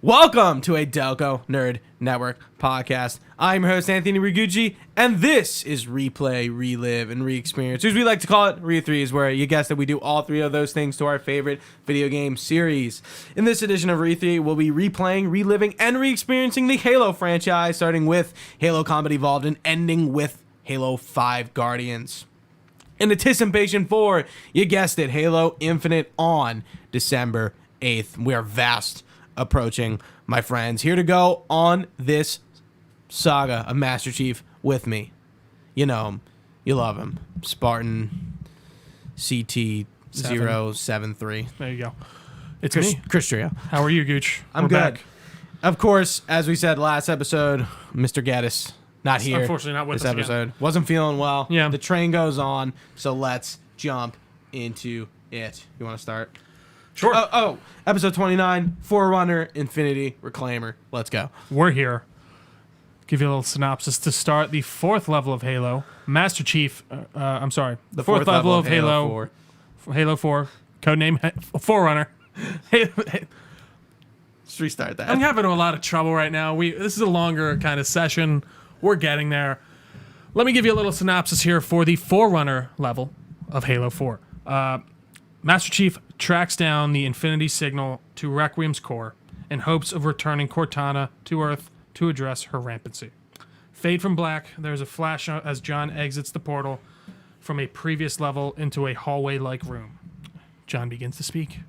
Welcome to a Delco Nerd Network podcast. I'm your host, Anthony Ragucci, and this is Replay, Relive, and Re-Experience. As we like to call it, Re3 is where you guessed it, we do all three of those things to our favorite video game series. In this edition of Re3, we'll be replaying, reliving, and re-experiencing the Halo franchise, starting with Halo Combat Evolved and ending with Halo 5 Guardians. In anticipation for, you guessed it, Halo Infinite on December 8th. We are fast approaching, my friends. Here to go on this saga of Master Chief with me. You know him. You love him. Spartan CT073. There you go. It's Chris, me. Chris Trio. How are you, Gooch? I'm We're good. back. Of course, as we said last episode, Mr. Geddes not here. Unfortunately, not with this us episode. again. Wasn't feeling well. Yeah. The train goes on, so let's jump into it. You want to start? Sure. Episode 29, Forerunner, Infinity, Reclaimer. Let's go. We're here. Give you a little synopsis to start. The fourth level of Halo, Master Chief. The fourth level of Halo 4. Halo 4, codename Forerunner. Let's restart that. I'm having a lot of trouble right now. This is a longer kind of session. We're getting there. Let me give you a little synopsis here for the Forerunner level of Halo 4. Master Chief tracks down the Infinity signal to Requiem's core in hopes of returning Cortana to Earth to address her rampancy. Fade from black, there's a flash as John exits the portal from a previous level into a hallway-like room. John begins to speak.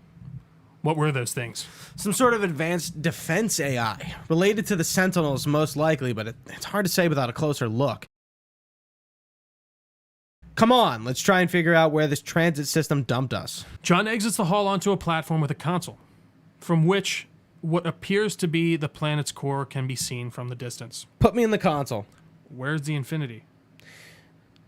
What were those things? Some sort of advanced defense AI, related to the Sentinels most likely, but it's hard to say without a closer look. Come on, let's try and figure out where this transit system dumped us. John exits the hall onto a platform with a console, from which what appears to be the planet's core can be seen from the distance. Put me in the console. Where's the Infinity?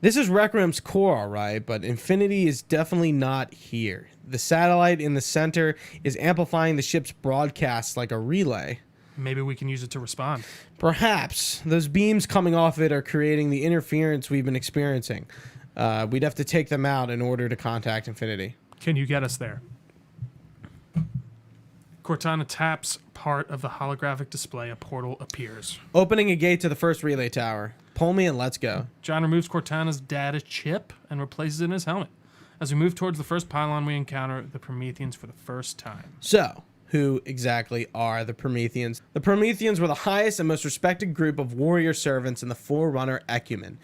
This is Requiem's core, all right, but Infinity is definitely not here. The satellite in the center is amplifying the ship's broadcasts like a relay. Maybe we can use it to respond. Perhaps. Those beams coming off it are creating the interference we've been experiencing. We'd have to take them out in order to contact Infinity. Can you get us there? Cortana taps part of the holographic display. A portal appears. Opening a gate to the first relay tower. Pull me and let's go. John removes Cortana's data chip and replaces it in his helmet. As we move towards the first pylon, we encounter the Prometheans for the first time. So, who exactly are the Prometheans? The Prometheans were the highest and most respected group of warrior servants in the Forerunner ecumen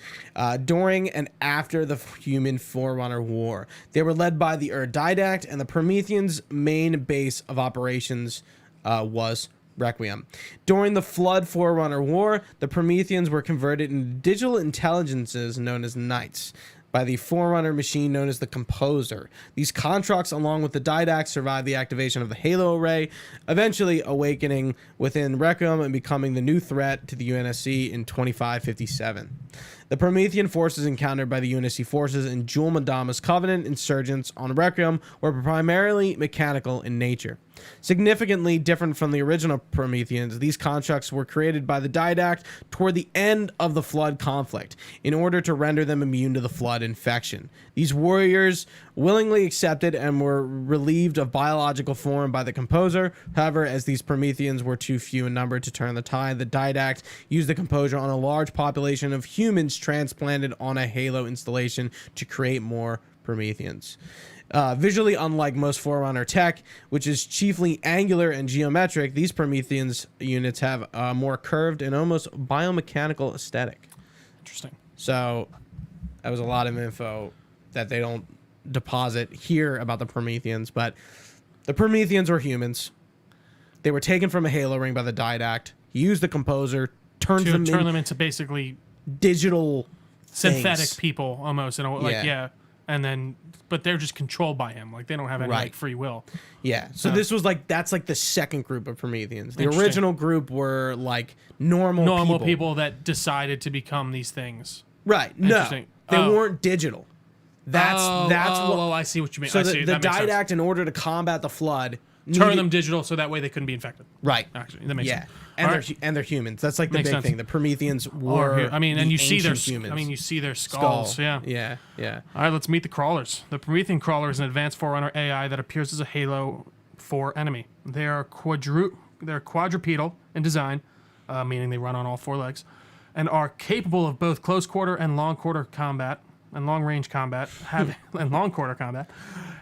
during and after the human Forerunner War. They were led by the Didact, and the Prometheans' main base of operations was Requiem. During the Flood Forerunner War, the Prometheans were converted into digital intelligences known as Knights by the Forerunner machine known as the Composer. These constructs, along with the Didact, survived the activation of the Halo array, eventually awakening within Requiem and becoming the new threat to the UNSC in 2557. The Promethean forces encountered by the UNSC forces in Jul 'Mdama's Covenant insurgents on Requiem were primarily mechanical in nature. Significantly different from the original Prometheans, these constructs were created by the Didact toward the end of the Flood conflict in order to render them immune to the Flood infection. These warriors willingly accepted and were relieved of biological form by the Composer. However, as these Prometheans were too few in number to turn the tide, the Didact used the Composer on a large population of humans transplanted on a Halo installation to create more Prometheans. Visually unlike most Forerunner tech, which is chiefly angular and geometric, these Prometheans units have a more curved and almost biomechanical aesthetic. Interesting. So that was a lot of info that they don't deposit here about the Prometheans, but the Prometheans were humans. They were taken from a Halo ring by the Didact. He used the Composer, turned them into basically digital synthetic things. people almost, and then but they're just controlled by him, like they don't have any like free will. Yeah, so this was that's like the second group of Prometheans. The Interesting. original group were like normal people that decided to become these things. Right? No, Interesting. they weren't digital. That's what. I see what you mean. So I see, the that makes sense. Didact, in order to combat the Flood, turn them digital so that way they couldn't be infected. Right. Actually, that makes sense. And they're humans. That's like the Makes big sense. thing. The Prometheans were. and you see their humans. you see their skulls. Yeah. Yeah. All right, let's meet the Crawlers. The Promethean Crawler is an advanced Forerunner AI that appears as a Halo 4 enemy. They are they're quadrupedal in design, meaning they run on all four legs, and are capable of both close quarter and long quarter combat and long range combat, and long quarter combat.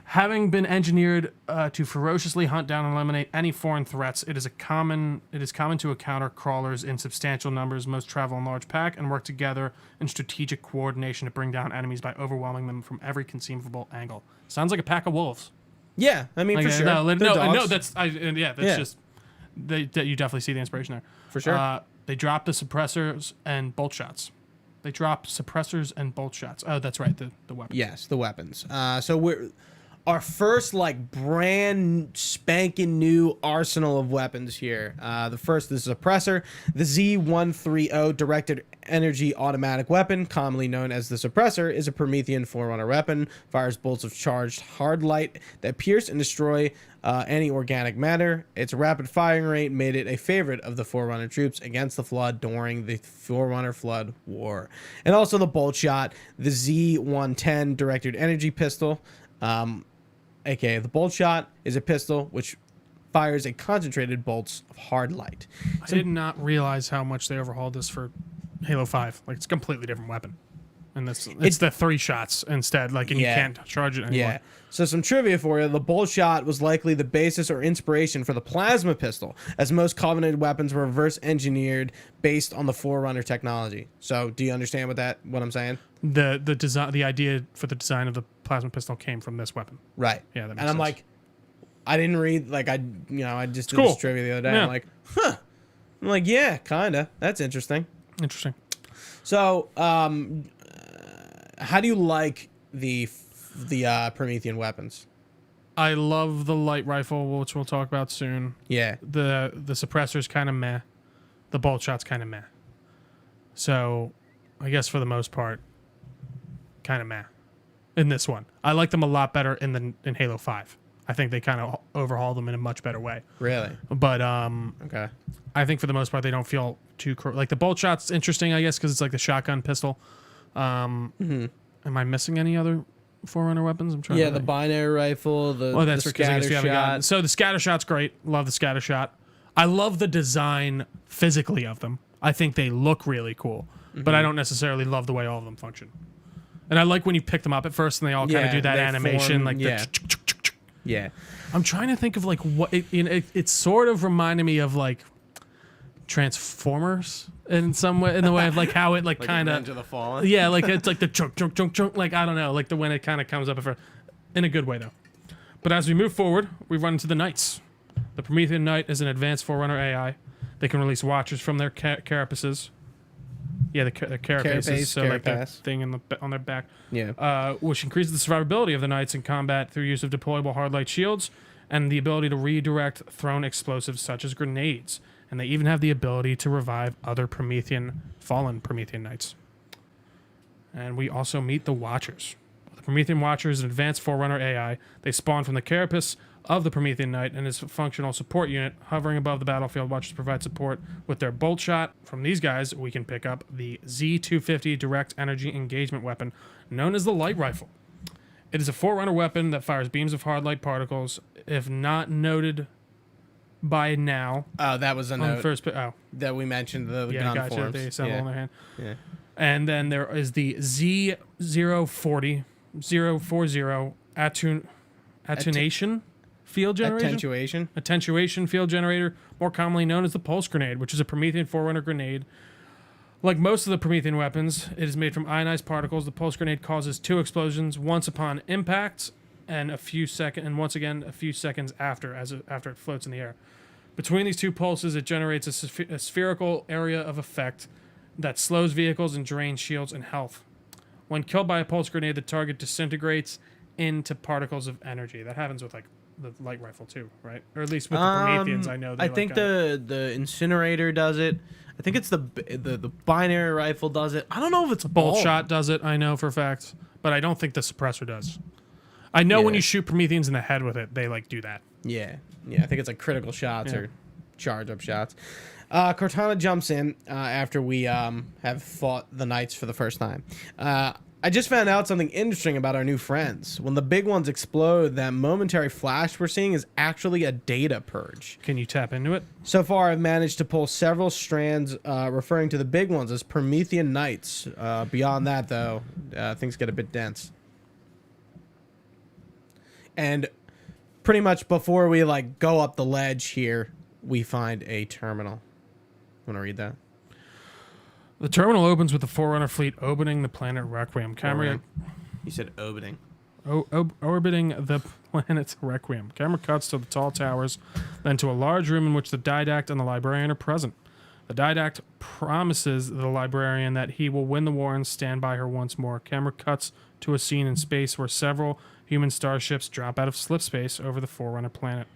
Having been engineered to ferociously hunt down and eliminate any foreign threats, it is common to encounter crawlers in substantial numbers. Most travel in large pack and work together in strategic coordination to bring down enemies by overwhelming them from every conceivable angle. Sounds like a pack of wolves. Yeah, I mean, for sure. Just that you definitely see the inspiration there. For sure. They drop the suppressors and bolt shots. Oh, that's right, the weapons. Yes, the weapons. So we're our first like brand spanking new arsenal of weapons here. The first is the suppressor, the Z130 directed energy automatic weapon, commonly known as the suppressor, is a Promethean Forerunner weapon. Fires bolts of charged hard light that pierce and destroy any organic matter. Its rapid firing rate made it a favorite of the Forerunner troops against the Flood during the Forerunner Flood War. And also the bolt shot, the Z110 directed energy pistol. AKA the bolt shot is a pistol which fires a concentrated bolts of hard light. I did not realize how much they overhauled this for Halo 5. Like, it's a completely different weapon. And it's the 3 shots instead, like, and you can't charge it anymore. Yeah. So some trivia for you. The bolt shot was likely the basis or inspiration for the plasma pistol, as most Covenant weapons were reverse engineered based on the Forerunner technology. So do you understand what I'm saying? The design, the idea for the design of the plasma pistol came from this weapon. Right. Yeah, that makes sense. I'm like, I didn't read, like, I just did this trivia the other day. Yeah. I'm like, huh. I'm like, yeah, kinda. That's interesting. Interesting. So, how do you like the Promethean weapons? I love the light rifle, which we'll talk about soon. Yeah. The suppressor's kind of meh. The bolt shot's kind of meh. So, I guess for the most part, kind of meh. In this one, I like them a lot better in Halo 5. I think they kind of overhaul them in a much better way. Really? But okay. I think for the most part they don't feel too like the bolt shot's interesting, I guess, because it's like the shotgun pistol. Am I missing any other Forerunner weapons? I'm trying. Yeah, the binary rifle. That's the because I guess you haven't gotten. shot. So the scatter shot's great. Love the scatter shot. I love the design physically of them. I think they look really cool, but I don't necessarily love the way all of them function. And I like when you pick them up at first and they all kind of do that animation, like yeah. I'm trying to think of like what it sort of reminded me of like Transformers in some way, in the way of like how it like kind of the Fallen. Yeah, like it's like the chunk, like I don't know, like the when it kind of comes up in a good way though. But as we move forward, we run into the Knights. The Promethean Knight is an advanced Forerunner AI. They can release Watchers from their carapaces. Yeah, the carapaces, so like that thing on their back. Yeah. Which increases the survivability of the Knights in combat through use of deployable hard light shields and the ability to redirect thrown explosives such as grenades. And they even have the ability to revive other fallen Promethean Knights. And we also meet the Watchers. The Promethean Watcher is an advanced Forerunner AI. They spawn from the carapace of the Promethean Knight and is a functional support unit. Hovering above the battlefield, Watchers provide support with their bolt shot. From these guys, we can pick up the Z250 direct energy engagement weapon, known as the light rifle. It is a Forerunner weapon that fires beams of hard light particles. If not noted by now... Oh, that was a note that we mentioned, the gun forms. They assemble on their hand. Yeah. And then there is the Z040 attenuation field generation. Attenuation field generator, more commonly known as the pulse grenade, which is a Promethean Forerunner grenade. Like most of the Promethean weapons, it is made from ionized particles. The pulse grenade causes 2 explosions, once upon impact and once again a few seconds after it floats in the air. Between these 2 pulses, it generates a spherical area of effect that slows vehicles and drains shields and health. When killed by a pulse grenade, the target disintegrates into particles of energy. That happens with like the light rifle too, right? Or at least with the Prometheans, I know. I think the incinerator does it. I think it's the binary rifle does it. I don't know if it's bolt shot does it. I know for a fact, but I don't think the suppressor does. I know when you shoot Prometheans in the head with it, they like do that. Yeah. I think it's like critical shots or charge up shots. Cortana jumps in after we have fought the Knights for the first time. I just found out something interesting about our new friends. When the big ones explode, that momentary flash we're seeing is actually a data purge. Can you tap into it? So far, I've managed to pull several strands referring to the big ones as Promethean Knights. Beyond that, though, things get a bit dense. And pretty much before we go up the ledge here, we find a terminal. Want to read that? The terminal opens with the Forerunner fleet orbiting the planet Requiem. Camera. You said orbiting. Orbiting the planet Requiem. Camera cuts to the tall towers, then to a large room in which the Didact and the Librarian are present. The Didact promises the Librarian that he will win the war and stand by her once more. Camera cuts to a scene in space where several human starships drop out of slipspace over the Forerunner planet.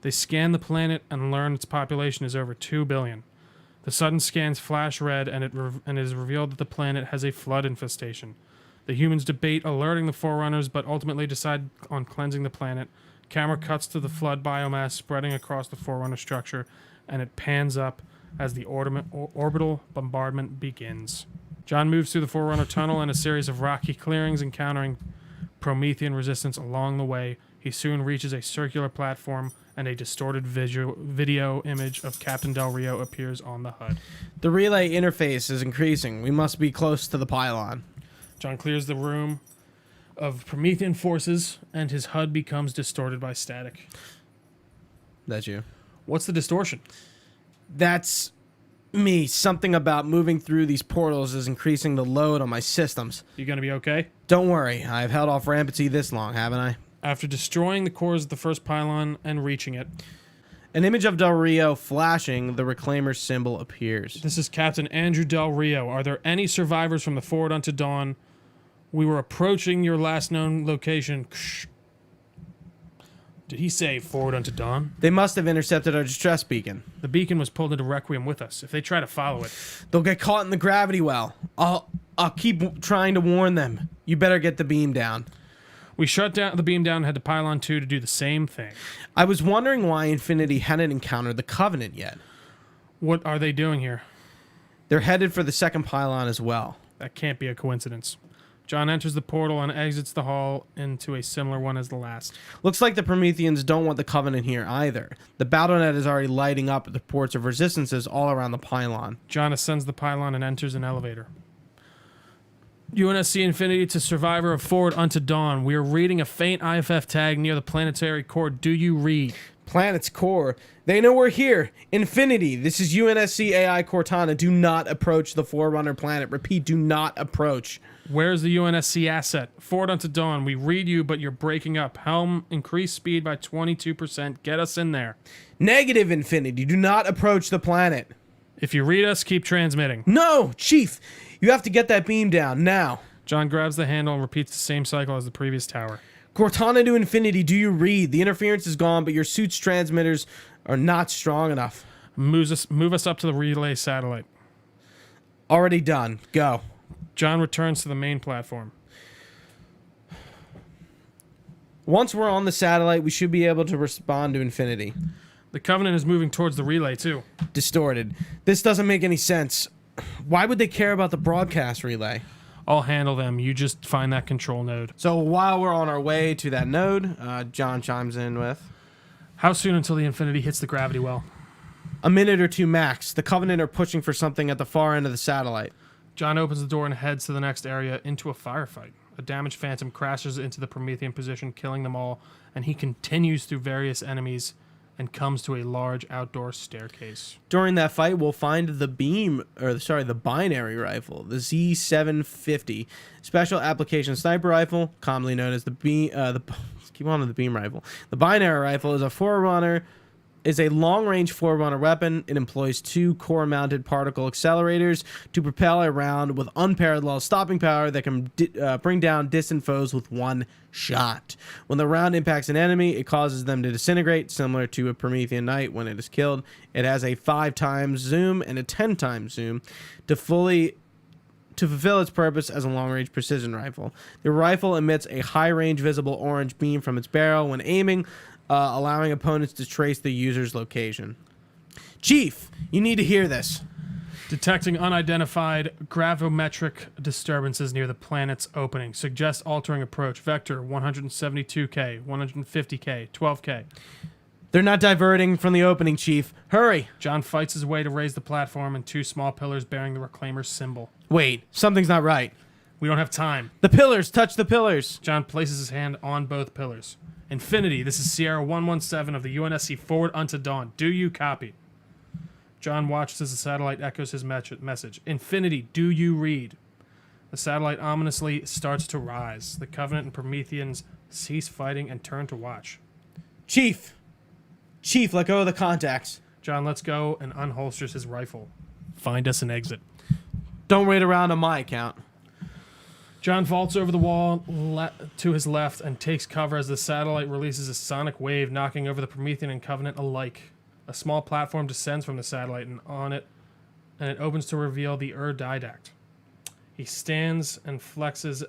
They scan the planet and learn its population is over 2 billion. The sudden scans flash red, and it is revealed that the planet has a flood infestation. The humans debate alerting the Forerunners, but ultimately decide on cleansing the planet. Camera cuts to the flood biomass spreading across the Forerunner structure, and it pans up as the orbital bombardment begins. John moves through the Forerunner tunnel and a series of rocky clearings, encountering Promethean resistance along the way. He soon reaches a circular platform, and a distorted video image of Captain Del Rio appears on the HUD. The relay interface is increasing. We must be close to the pylon. John clears the room of Promethean forces, and his HUD becomes distorted by static. That's you. What's the distortion? That's me. Something about moving through these portals is increasing the load on my systems. You gonna be okay? Don't worry. I've held off rampancy this long, haven't I? After destroying the cores of the first pylon and reaching it, an image of Del Rio flashing, the Reclaimer symbol appears. This is Captain Andrew Del Rio. Are there any survivors from the Forward Unto Dawn? We were approaching your last known location. Did he say Forward Unto Dawn? They must have intercepted our distress beacon. The beacon was pulled into Requiem with us. If they try to follow it, they'll get caught in the gravity well. I'll keep trying to warn them. You better get the beam down. We shut down the beam down and head to Pylon 2 to do the same thing. I was wondering why Infinity hadn't encountered the Covenant yet. What are they doing here? They're headed for the second pylon as well. That can't be a coincidence. John enters the portal and exits the hall into a similar one as the last. Looks like the Prometheans don't want the Covenant here either. The BattleNet is already lighting up the reports of resistances all around the pylon. John ascends the pylon and enters an elevator. UNSC Infinity to survivor of Forward Unto Dawn. We are reading a faint IFF tag near the planetary core. Do you read? Planet's core. They know we're here. Infinity. This is UNSC AI Cortana. Do not approach the Forerunner planet. Repeat, do not approach. Where's the UNSC asset? Forward Unto Dawn. We read you, but you're breaking up. Helm, increase speed by 22%. Get us in there. Negative, Infinity. Do not approach the planet. If you read us, keep transmitting. No, Chief. You have to get that beam down, now. John grabs the handle and repeats the same cycle as the previous tower. Cortana to Infinity, do you read? The interference is gone, but your suit's transmitters are not strong enough. Move us up to the relay satellite. Already done. Go. John returns to the main platform. Once we're on the satellite, we should be able to respond to Infinity. The Covenant is moving towards the relay, too. Distorted. This doesn't make any sense. Why would they care about the broadcast relay? I'll handle them. You just find that control node. So while we're on our way to that node, John chimes in with... How soon until the Infinity hits the gravity well? A minute or two max. The Covenant are pushing for something at the far end of the satellite. John opens the door and heads to the next area into a firefight. A damaged Phantom crashes into the Promethean position, killing them all, and he continues through various enemies and comes to a large outdoor staircase. During that fight, we'll find the the binary rifle, the Z750, special application sniper rifle, commonly known as the beam rifle. The binary rifle is a Forerunner, is a long-range Forerunner weapon. It employs 2 core-mounted particle accelerators to propel a round with unparalleled stopping power that can bring down distant foes with one shot. When the round impacts an enemy, it causes them to disintegrate, similar to a Promethean Knight when it is killed. It has a 5x zoom and a 10x zoom to fulfill its purpose as a long-range precision rifle. The rifle emits a high-range visible orange beam from its barrel when aiming, allowing opponents to trace the user's location. Chief, you need to hear this. Detecting unidentified gravimetric disturbances near the planet's opening. Suggest altering approach. Vector 172K, 150K, 12K. They're not diverting from the opening, Chief. Hurry. John fights his way to raise the platform and 2 small pillars bearing the Reclaimer's symbol. Wait, something's not right. We don't have time. The pillars, touch the pillars. John places his hand on both pillars. Infinity, this is Sierra 117 of the UNSC forward unto dawn. Do you copy? John watches as the satellite echoes his message. Infinity, do you read? The satellite ominously starts to rise. The Covenant and Prometheans cease fighting and turn to watch. Chief, let go of the contacts. John lets go and unholsters his rifle. Find us an exit. Don't wait around on my account. John vaults over the wall to his left and takes cover as the satellite releases a sonic wave, knocking over the Promethean and Covenant alike. A small platform descends from the satellite and it opens to reveal the Didact. He stands and flexes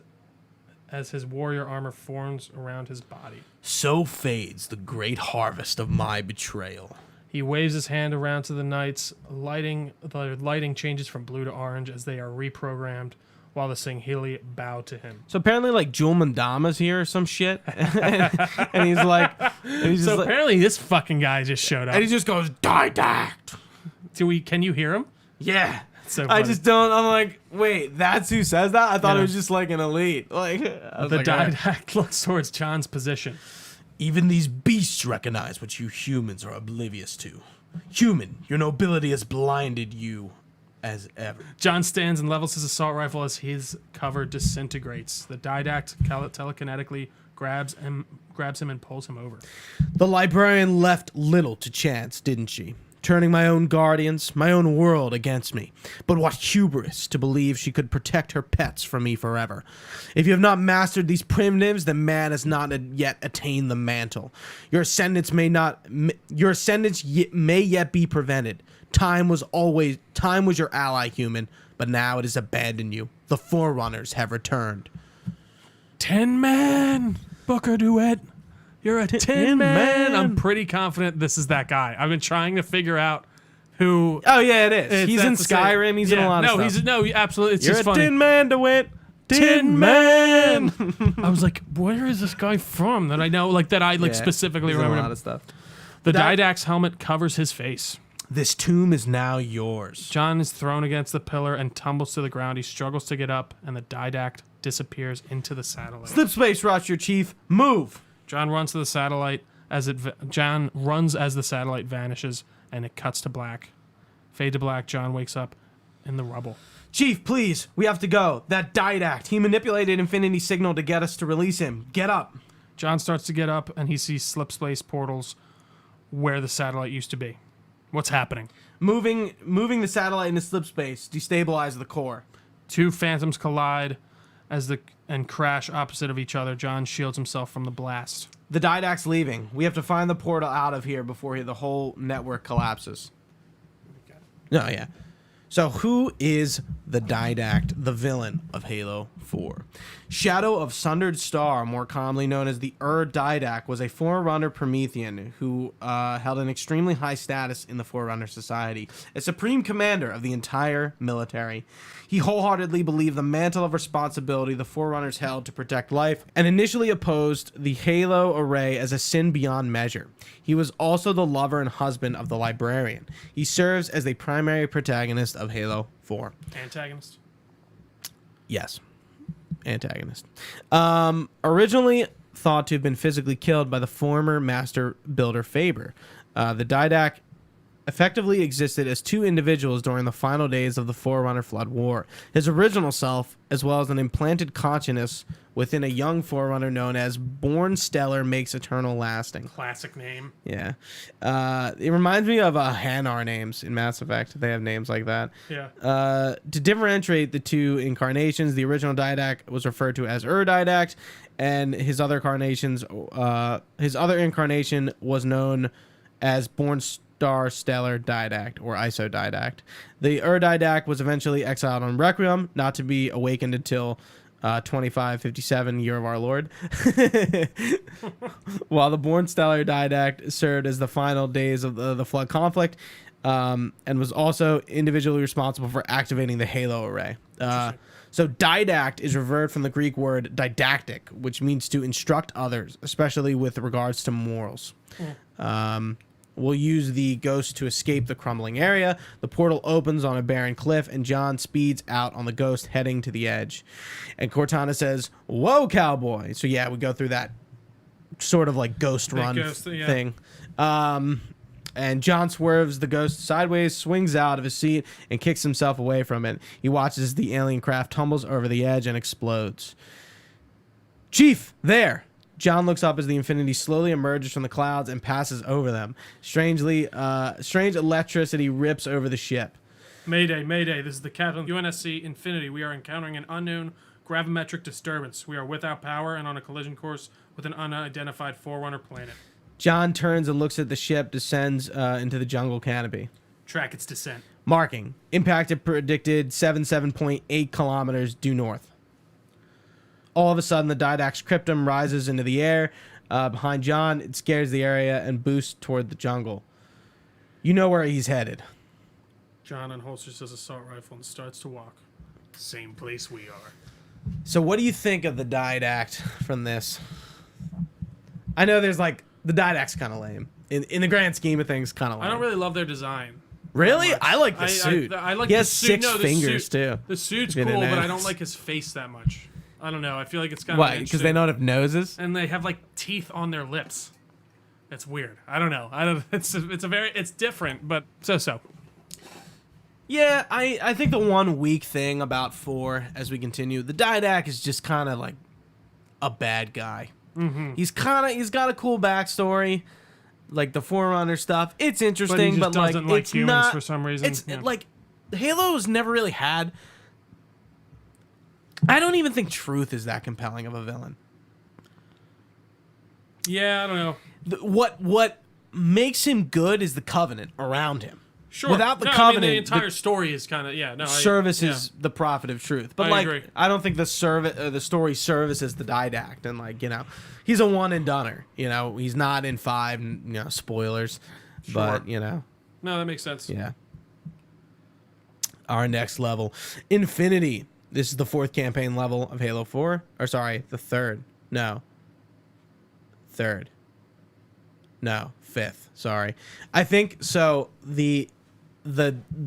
as his warrior armor forms around his body. So fades the great harvest of my betrayal. He waves his hand around to the knights. The lighting changes from blue to orange as they are reprogrammed, while the Singhili bow to him. So apparently, like, Jul Mandama's here or some shit. and he's like... apparently this fucking guy just showed up. And he just goes, Didact! Can you hear him? Yeah. So I just don't... I'm like, wait, that's who says that? I thought it was just, like, an elite. Like, the Didact looks towards John's position. Even these beasts recognize what you humans are oblivious to. Human, your nobility has blinded you as ever. John stands and levels his assault rifle as his cover disintegrates. The Didact telekinetically grabs him and pulls him over. The librarian left little to chance, didn't she? Turning my own guardians, my own world against me. But what hubris to believe she could protect her pets from me forever. If you have not mastered these primitives, then man has not yet attained the mantle. Your ascendance may yet be prevented. Time was your ally, human, but now it has abandoned you. The Forerunners have returned. 10 man, Booker DeWitt. You're a 10 man. I'm pretty confident this is that guy. I've been trying to figure out who. Oh yeah, it is. He's in Skyrim. He's in a lot of stuff. Absolutely. It's You're just a funny. 10 man, DeWitt. 10 man. I was like, where is this guy from? That I know, specifically remember. A lot of stuff. The Didact's helmet covers his face. This tomb is now yours. John is thrown against the pillar and tumbles to the ground. He struggles to get up, and the Didact disappears into the satellite. Slip space, Roger, Chief. Move. John runs to the satellite John runs as the satellite vanishes, and it cuts to black. Fade to black. John wakes up in the rubble. Chief, please, we have to go. That Didact, he manipulated Infinity Signal to get us to release him. Get up. John starts to get up, and he sees slip space portals where the satellite used to be. What's happening? Moving the satellite into slip space. Destabilize the core. 2 phantoms collide and crash opposite of each other. John shields himself from the blast. The Didact's leaving. We have to find the portal out of here before the whole network collapses. No, yeah. So who is the Didact, the villain of Halo 4? Shadow of Sundered Star, more commonly known as the Didact, was a Forerunner Promethean who held an extremely high status in the Forerunner society, a supreme commander of the entire military. He wholeheartedly believed the mantle of responsibility the Forerunners held to protect life, and initially opposed the Halo array as a sin beyond measure. He was also the lover and husband of the Librarian. He serves as the primary protagonist of Halo 4. Antagonist? Yes. Antagonist. Originally thought to have been physically killed by the former master builder Faber, the Didact effectively existed as 2 individuals during the final days of the Forerunner Flood War. His original self, as well as an implanted consciousness within a young Forerunner known as Born Stellar, makes eternal lasting. Classic name. Yeah. It reminds me of Hanar names in Mass Effect. They have names like that. Yeah. To differentiate the 2 incarnations, the original Didact was referred to as Didact, and his other incarnation was known as Born Stellar Didact, or ISO Didact. The Didact was eventually exiled on Requiem, not to be awakened until 2557, Year of Our Lord. While the Born Stellar Didact served as the final days of the Flood conflict, and was also individually responsible for activating the Halo array. So didact is revert from the Greek word didactic, which means to instruct others, especially with regards to morals. We'll use the ghost to escape the crumbling area. The portal opens on a barren cliff, and John speeds out on the ghost, heading to the edge. And Cortana says, "Whoa, cowboy!" So yeah, we go through that sort of like ghost run thing. And John swerves the ghost sideways, swings out of his seat, and kicks himself away from it. He watches as the alien craft tumbles over the edge and explodes. "Chief, there!" John looks up as the Infinity slowly emerges from the clouds and passes over them. Strange electricity rips over the ship. Mayday, Mayday. This is the captain of UNSC Infinity. We are encountering an unknown gravimetric disturbance. We are without power and on a collision course with an unidentified Forerunner planet. John turns and looks at the ship, descends into the jungle canopy. Track its descent. Marking. Impacted predicted 77.8 kilometers due north. All of a sudden, the Didact's cryptum rises into the air behind John. It scares the area and boosts toward the jungle. You know where he's headed. John unholsters his assault rifle and starts to walk. Same place we are. So what do you think of the Didact from this? I know there's like, the Didact's kind of lame. In the grand scheme of things, kind of lame. I don't really love their design. Really? I like the suit. I like he the has suit. 6 fingers, too. The suit's cool, but I don't like his face that much. I don't know. I feel like it's kind of Why? Because they don't have noses? And they have like teeth on their lips. It's weird. I don't know. It's different, but so. Yeah, I think the one weak thing about 4, as we continue, the Didact is just kind of like a bad guy. Mm-hmm. He's got a cool backstory, like the Forerunner stuff. It's interesting, but like it's humans not for some reason. It's like Halo's never really had. I don't even think Truth is that compelling of a villain. Yeah, I don't know. What makes him good is the Covenant around him. Sure. Without the Covenant, the entire story is kind of services the prophet of truth. But I agree. I don't think the story services the Didact, and he's a one and doneer. He's not in 5. Spoilers, Sure. but No, that makes sense. Yeah. Our next level, Infinity. This is the 4th campaign level of Halo 4. Or sorry, the 3rd. No. 3rd. No, 5th. Sorry. I think so. The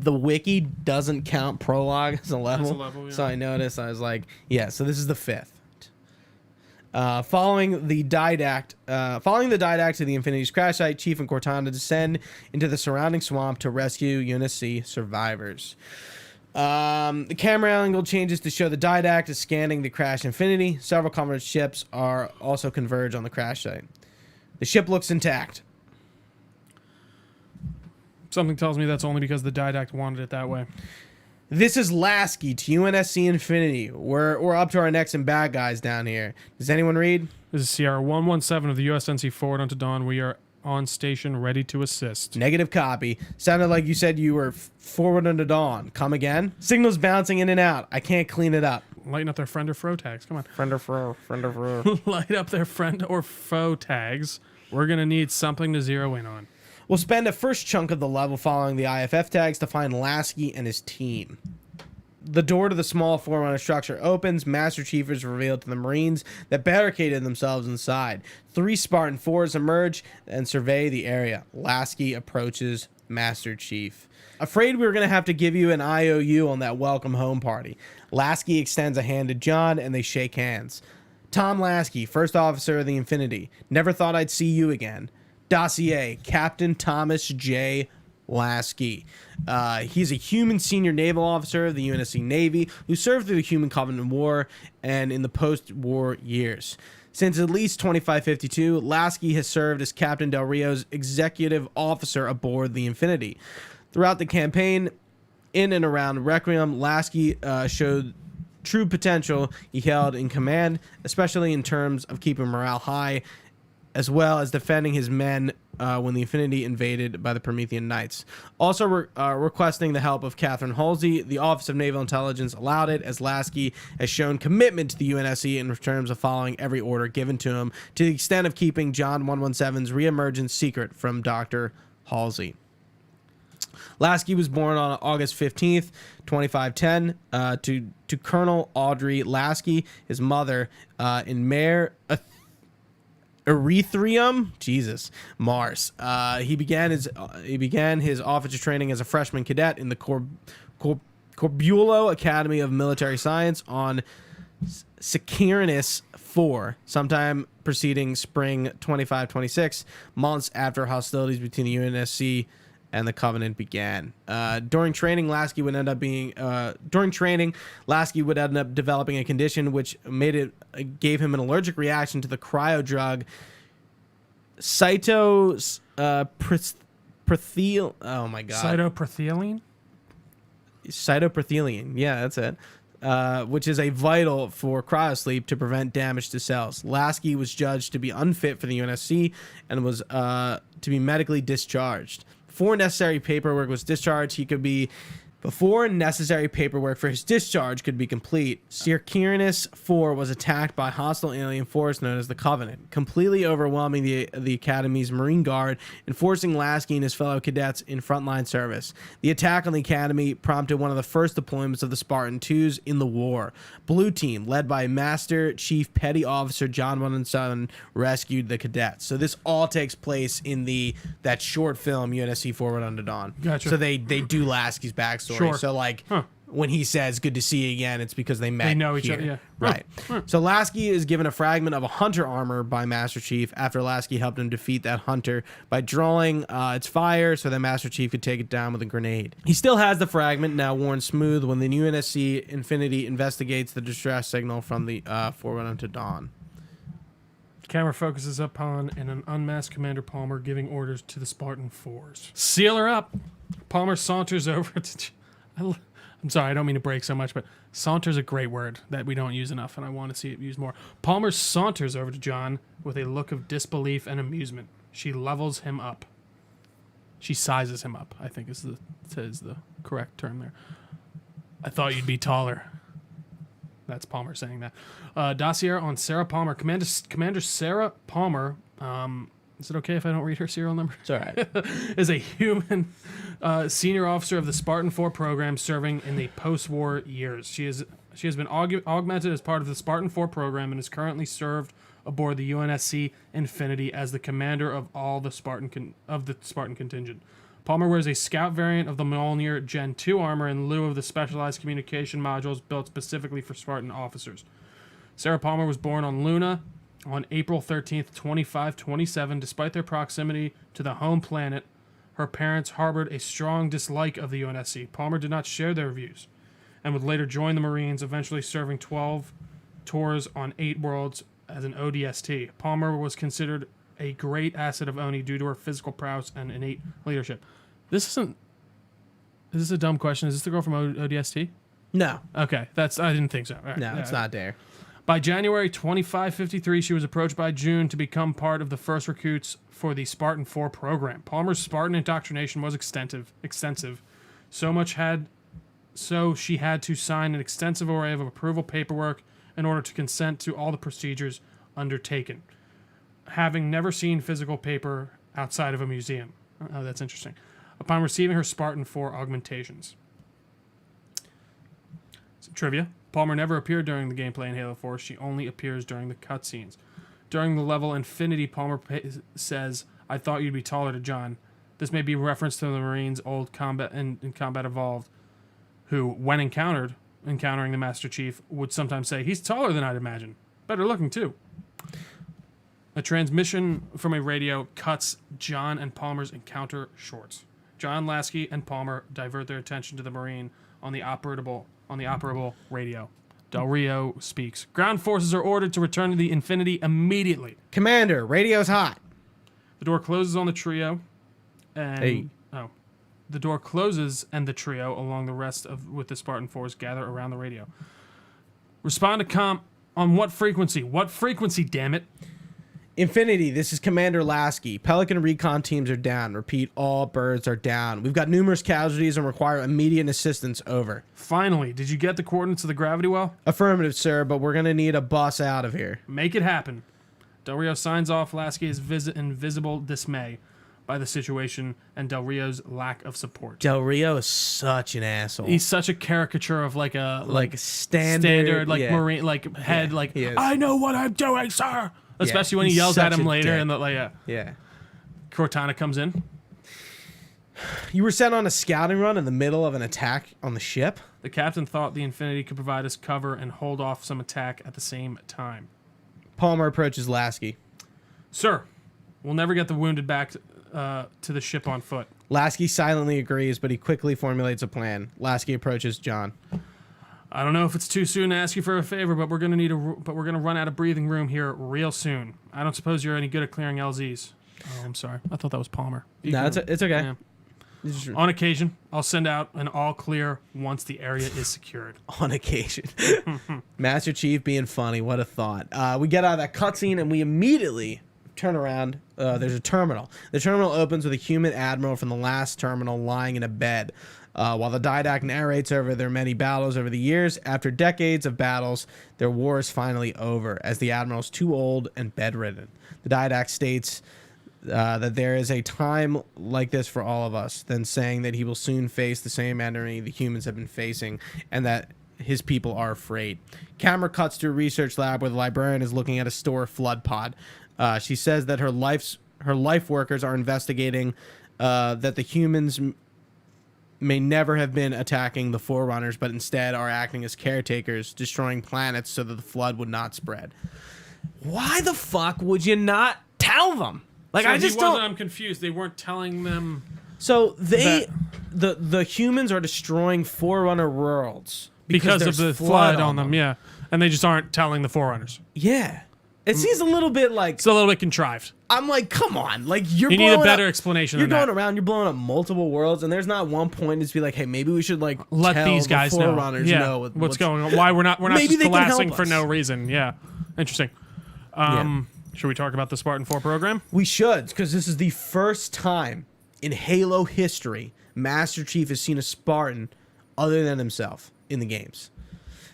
wiki doesn't count prologue as a level. As a level, yeah. So I noticed. I was like, yeah. So this is the 5th. Following the Didact to the Infinity's crash site, Chief and Cortana descend into the surrounding swamp to rescue UNSC survivors. The camera angle changes to show the Didact is scanning the crashed Infinity. Several Covenant ships are also converge on the crash site. The ship looks intact. Something tells me that's only because the Didact wanted it that way. This is Lasky to UNSC Infinity. We're up to our necks in bad guys down here. Does anyone read? This is Sierra 117 of the USNC Forward unto Dawn. We are on station, ready to assist. Negative copy. Sounded like you said you were forward unto dawn. Come again? Signals bouncing in and out. I can't clean it up. Lighten up their friend or foe tags. Come on. Friend or foe. Light up their friend or foe tags. We're going to need something to zero in on. We'll spend a first chunk of the level following the IFF tags to find Lasky and his team. The door to the small Forerunner structure opens. Master Chief is revealed to the Marines that barricaded themselves inside. 3 Spartan 4s emerge and survey the area. Lasky approaches Master Chief. Afraid we were going to have to give you an IOU on that welcome home party. Lasky extends a hand to John and they shake hands. Tom Lasky, First Officer of the Infinity. Never thought I'd see you again. Dossier, Captain Thomas J. Lasky. He's a human senior naval officer of the UNSC Navy who served through the Human Covenant War and in the post-war years. Since at least 2552, Lasky has served as Captain Del Rio's executive officer aboard the Infinity. Throughout the campaign, in and around Requiem, Lasky showed true potential he held in command, especially in terms of keeping morale high, as well as defending his men when the Infinity invaded by the Promethean Knights. Also requesting the help of Catherine Halsey, the Office of Naval Intelligence allowed it, as Lasky has shown commitment to the UNSC in terms of following every order given to him, to the extent of keeping John 117's reemergence secret from Dr. Halsey. Lasky was born on August 15th, 2510, to Colonel Audrey Lasky, his mother, in Mare Erythrium, Mars. He began his officer training as a freshman cadet in the Corbulo Academy of Military Science on Sequoias 4, sometime preceding spring 2526, months after hostilities between the UNSC and the Covenant began. During training, Lasky would end up developing a condition which gave him an allergic reaction to the cryo drug cytoprothylene. Yeah, that's it. Which is a vital for cryosleep to prevent damage to cells. Lasky was judged to be unfit for the UNSC and was to be medically discharged. Before necessary paperwork for his discharge could be complete, Sequoias 4 was attacked by hostile alien force known as the Covenant, completely overwhelming the Academy's Marine Guard and forcing Lasky and his fellow cadets in frontline service. The attack on the Academy prompted one of the first deployments of the Spartan IIs in the war. Blue Team, led by Master Chief Petty Officer John Son, rescued the cadets. So this all takes place in that short film UNSC Forward Unto Dawn. Gotcha. So they do Lasky's backstory. Sure. So when he says "good to see you again," it's because they met. They know each here. other. Yeah. Right. So Lasky is given a fragment of a hunter armor by Master Chief after Lasky helped him defeat that hunter by drawing its fire so that Master Chief could take it down with a grenade. He still has the fragment, now worn smooth, when the UNSC Infinity investigates the distress signal from the Forerunner to Dawn. Camera focuses upon an unmasked Commander Palmer giving orders to the Spartan 4s. Seal her up. Palmer saunters over to... I'm sorry, I don't mean to break so much, but saunter's a great word that we don't use enough, and I want to see it used more. Palmer saunters over to John with a look of disbelief and amusement. She levels him up. She sizes him up, I think is the correct term there. I thought you'd be taller. That's Palmer saying that. Dossier on Sarah Palmer. Commander Sarah Palmer, is it okay if I don't read her serial number? It's all right. Is a human senior officer of the Spartan 4 program serving in the post-war years. She has been augmented as part of the Spartan 4 program and is currently served aboard the UNSC Infinity as the commander of all the Spartan contingent. Palmer wears a scout variant of the Mjolnir Gen 2 armor in lieu of the specialized communication modules built specifically for Spartan officers. Sarah Palmer was born on Luna on April 13th, 2527. Despite their proximity to the home planet, her parents harbored a strong dislike of the UNSC. Palmer did not share their views and would later join the Marines, eventually serving 12 tours on 8 worlds as an ODST. Palmer was considered a great asset of Oni due to her physical prowess and innate leadership. Is this a dumb question? Is this the girl from ODST? No. Okay, I didn't think so. Right. No, it's not Dare. By January 2553, she was approached by June to become part of the first recruits for the Spartan 4 program. Palmer's Spartan indoctrination was extensive. So she had to sign an extensive array of approval paperwork in order to consent to all the procedures undertaken, having never seen physical paper outside of a museum. Oh, that's interesting. Upon receiving her Spartan 4 augmentations. Some trivia. Palmer never appeared during the gameplay in Halo 4. She only appears during the cutscenes. During the level Infinity, Palmer says, "I thought you'd be taller," to John. This may be a reference to the Marines' old Combat Evolved, who, when encountering the Master Chief, would sometimes say, "He's taller than I'd imagine. Better looking, too." A transmission from a radio cuts John and Palmer's encounter short. John, Lasky, and Palmer divert their attention to the Marine on the operable radio. Del Rio speaks. Ground forces are ordered to return to the Infinity immediately. Commander, radio's hot. The door closes on the trio, and the door closes, and the trio, along the rest with the Spartan 4s, gather around the radio. Respond to comm on what frequency? What frequency? Damn it! Infinity, this is Commander Lasky. Pelican recon teams are down. Repeat, all birds are down. We've got numerous casualties and require immediate assistance. Over. Finally, did you get the coordinates of the gravity well? Affirmative, sir, but we're going to need a bus out of here. Make it happen. Del Rio signs off Lasky's in visible dismay. by the situation and Del Rio's lack of support. Del Rio is such an asshole. He's such a caricature of like a standard like yeah. Marine head he is. I know what I'm doing, sir. Especially when he he's yells at such him a later dick. and the Yeah. Cortana comes in. You were sent on a scouting run in the middle of an attack on the ship. The captain thought the Infinity could provide us cover and hold off some attack at the same time. Palmer approaches Lasky. Sir, we'll never get the wounded back to the ship on foot. Lasky silently agrees, but he quickly formulates a plan. Lasky approaches John. I don't know if it's too soon to ask you for a favor, but we're gonna run out of breathing room here real soon. I don't suppose you're any good at clearing LZs. Oh, I'm sorry. I thought that was Palmer. No, it's okay. Yeah. On occasion, I'll send out an all clear once the area is secured. On occasion. Master Chief being funny. What a thought. We get out of that cutscene and we immediately turn around. There's a terminal. The terminal opens with a human admiral from the last terminal lying in a bed. While the Didact narrates over their many battles over the years, after decades of battles, their war is finally over as the admiral's too old and bedridden. The Didact states that there is a time like this for all of us, then saying that he will soon face the same enemy the humans have been facing and that his people are afraid. Camera cuts to a research lab where the librarian is looking at a store flood pod. She says that her life workers are investigating that the humans may never have been attacking the Forerunners, but instead are acting as caretakers, destroying planets so that the flood would not spread. Why the fuck would you not tell them? Like, So I just don't. I'm confused. They weren't telling them. So the humans are destroying Forerunner worlds Because of there's the flood on them, yeah. And they just aren't telling the Forerunners. Yeah, it seems a little bit like It's a little bit contrived. I'm like, come on, like you need a better explanation You're than going that. around, you're blowing up multiple worlds, and there's not one point to be like, hey, maybe we should like Let tell these guys the know. Forerunners Yeah, know what's going on. Why we're not Maybe just they can help collapsing for us. no reason. Yeah. Interesting. Should we talk about the Spartan 4 program? We should, because this is the first time in Halo history Master Chief has seen a Spartan other than himself in the games.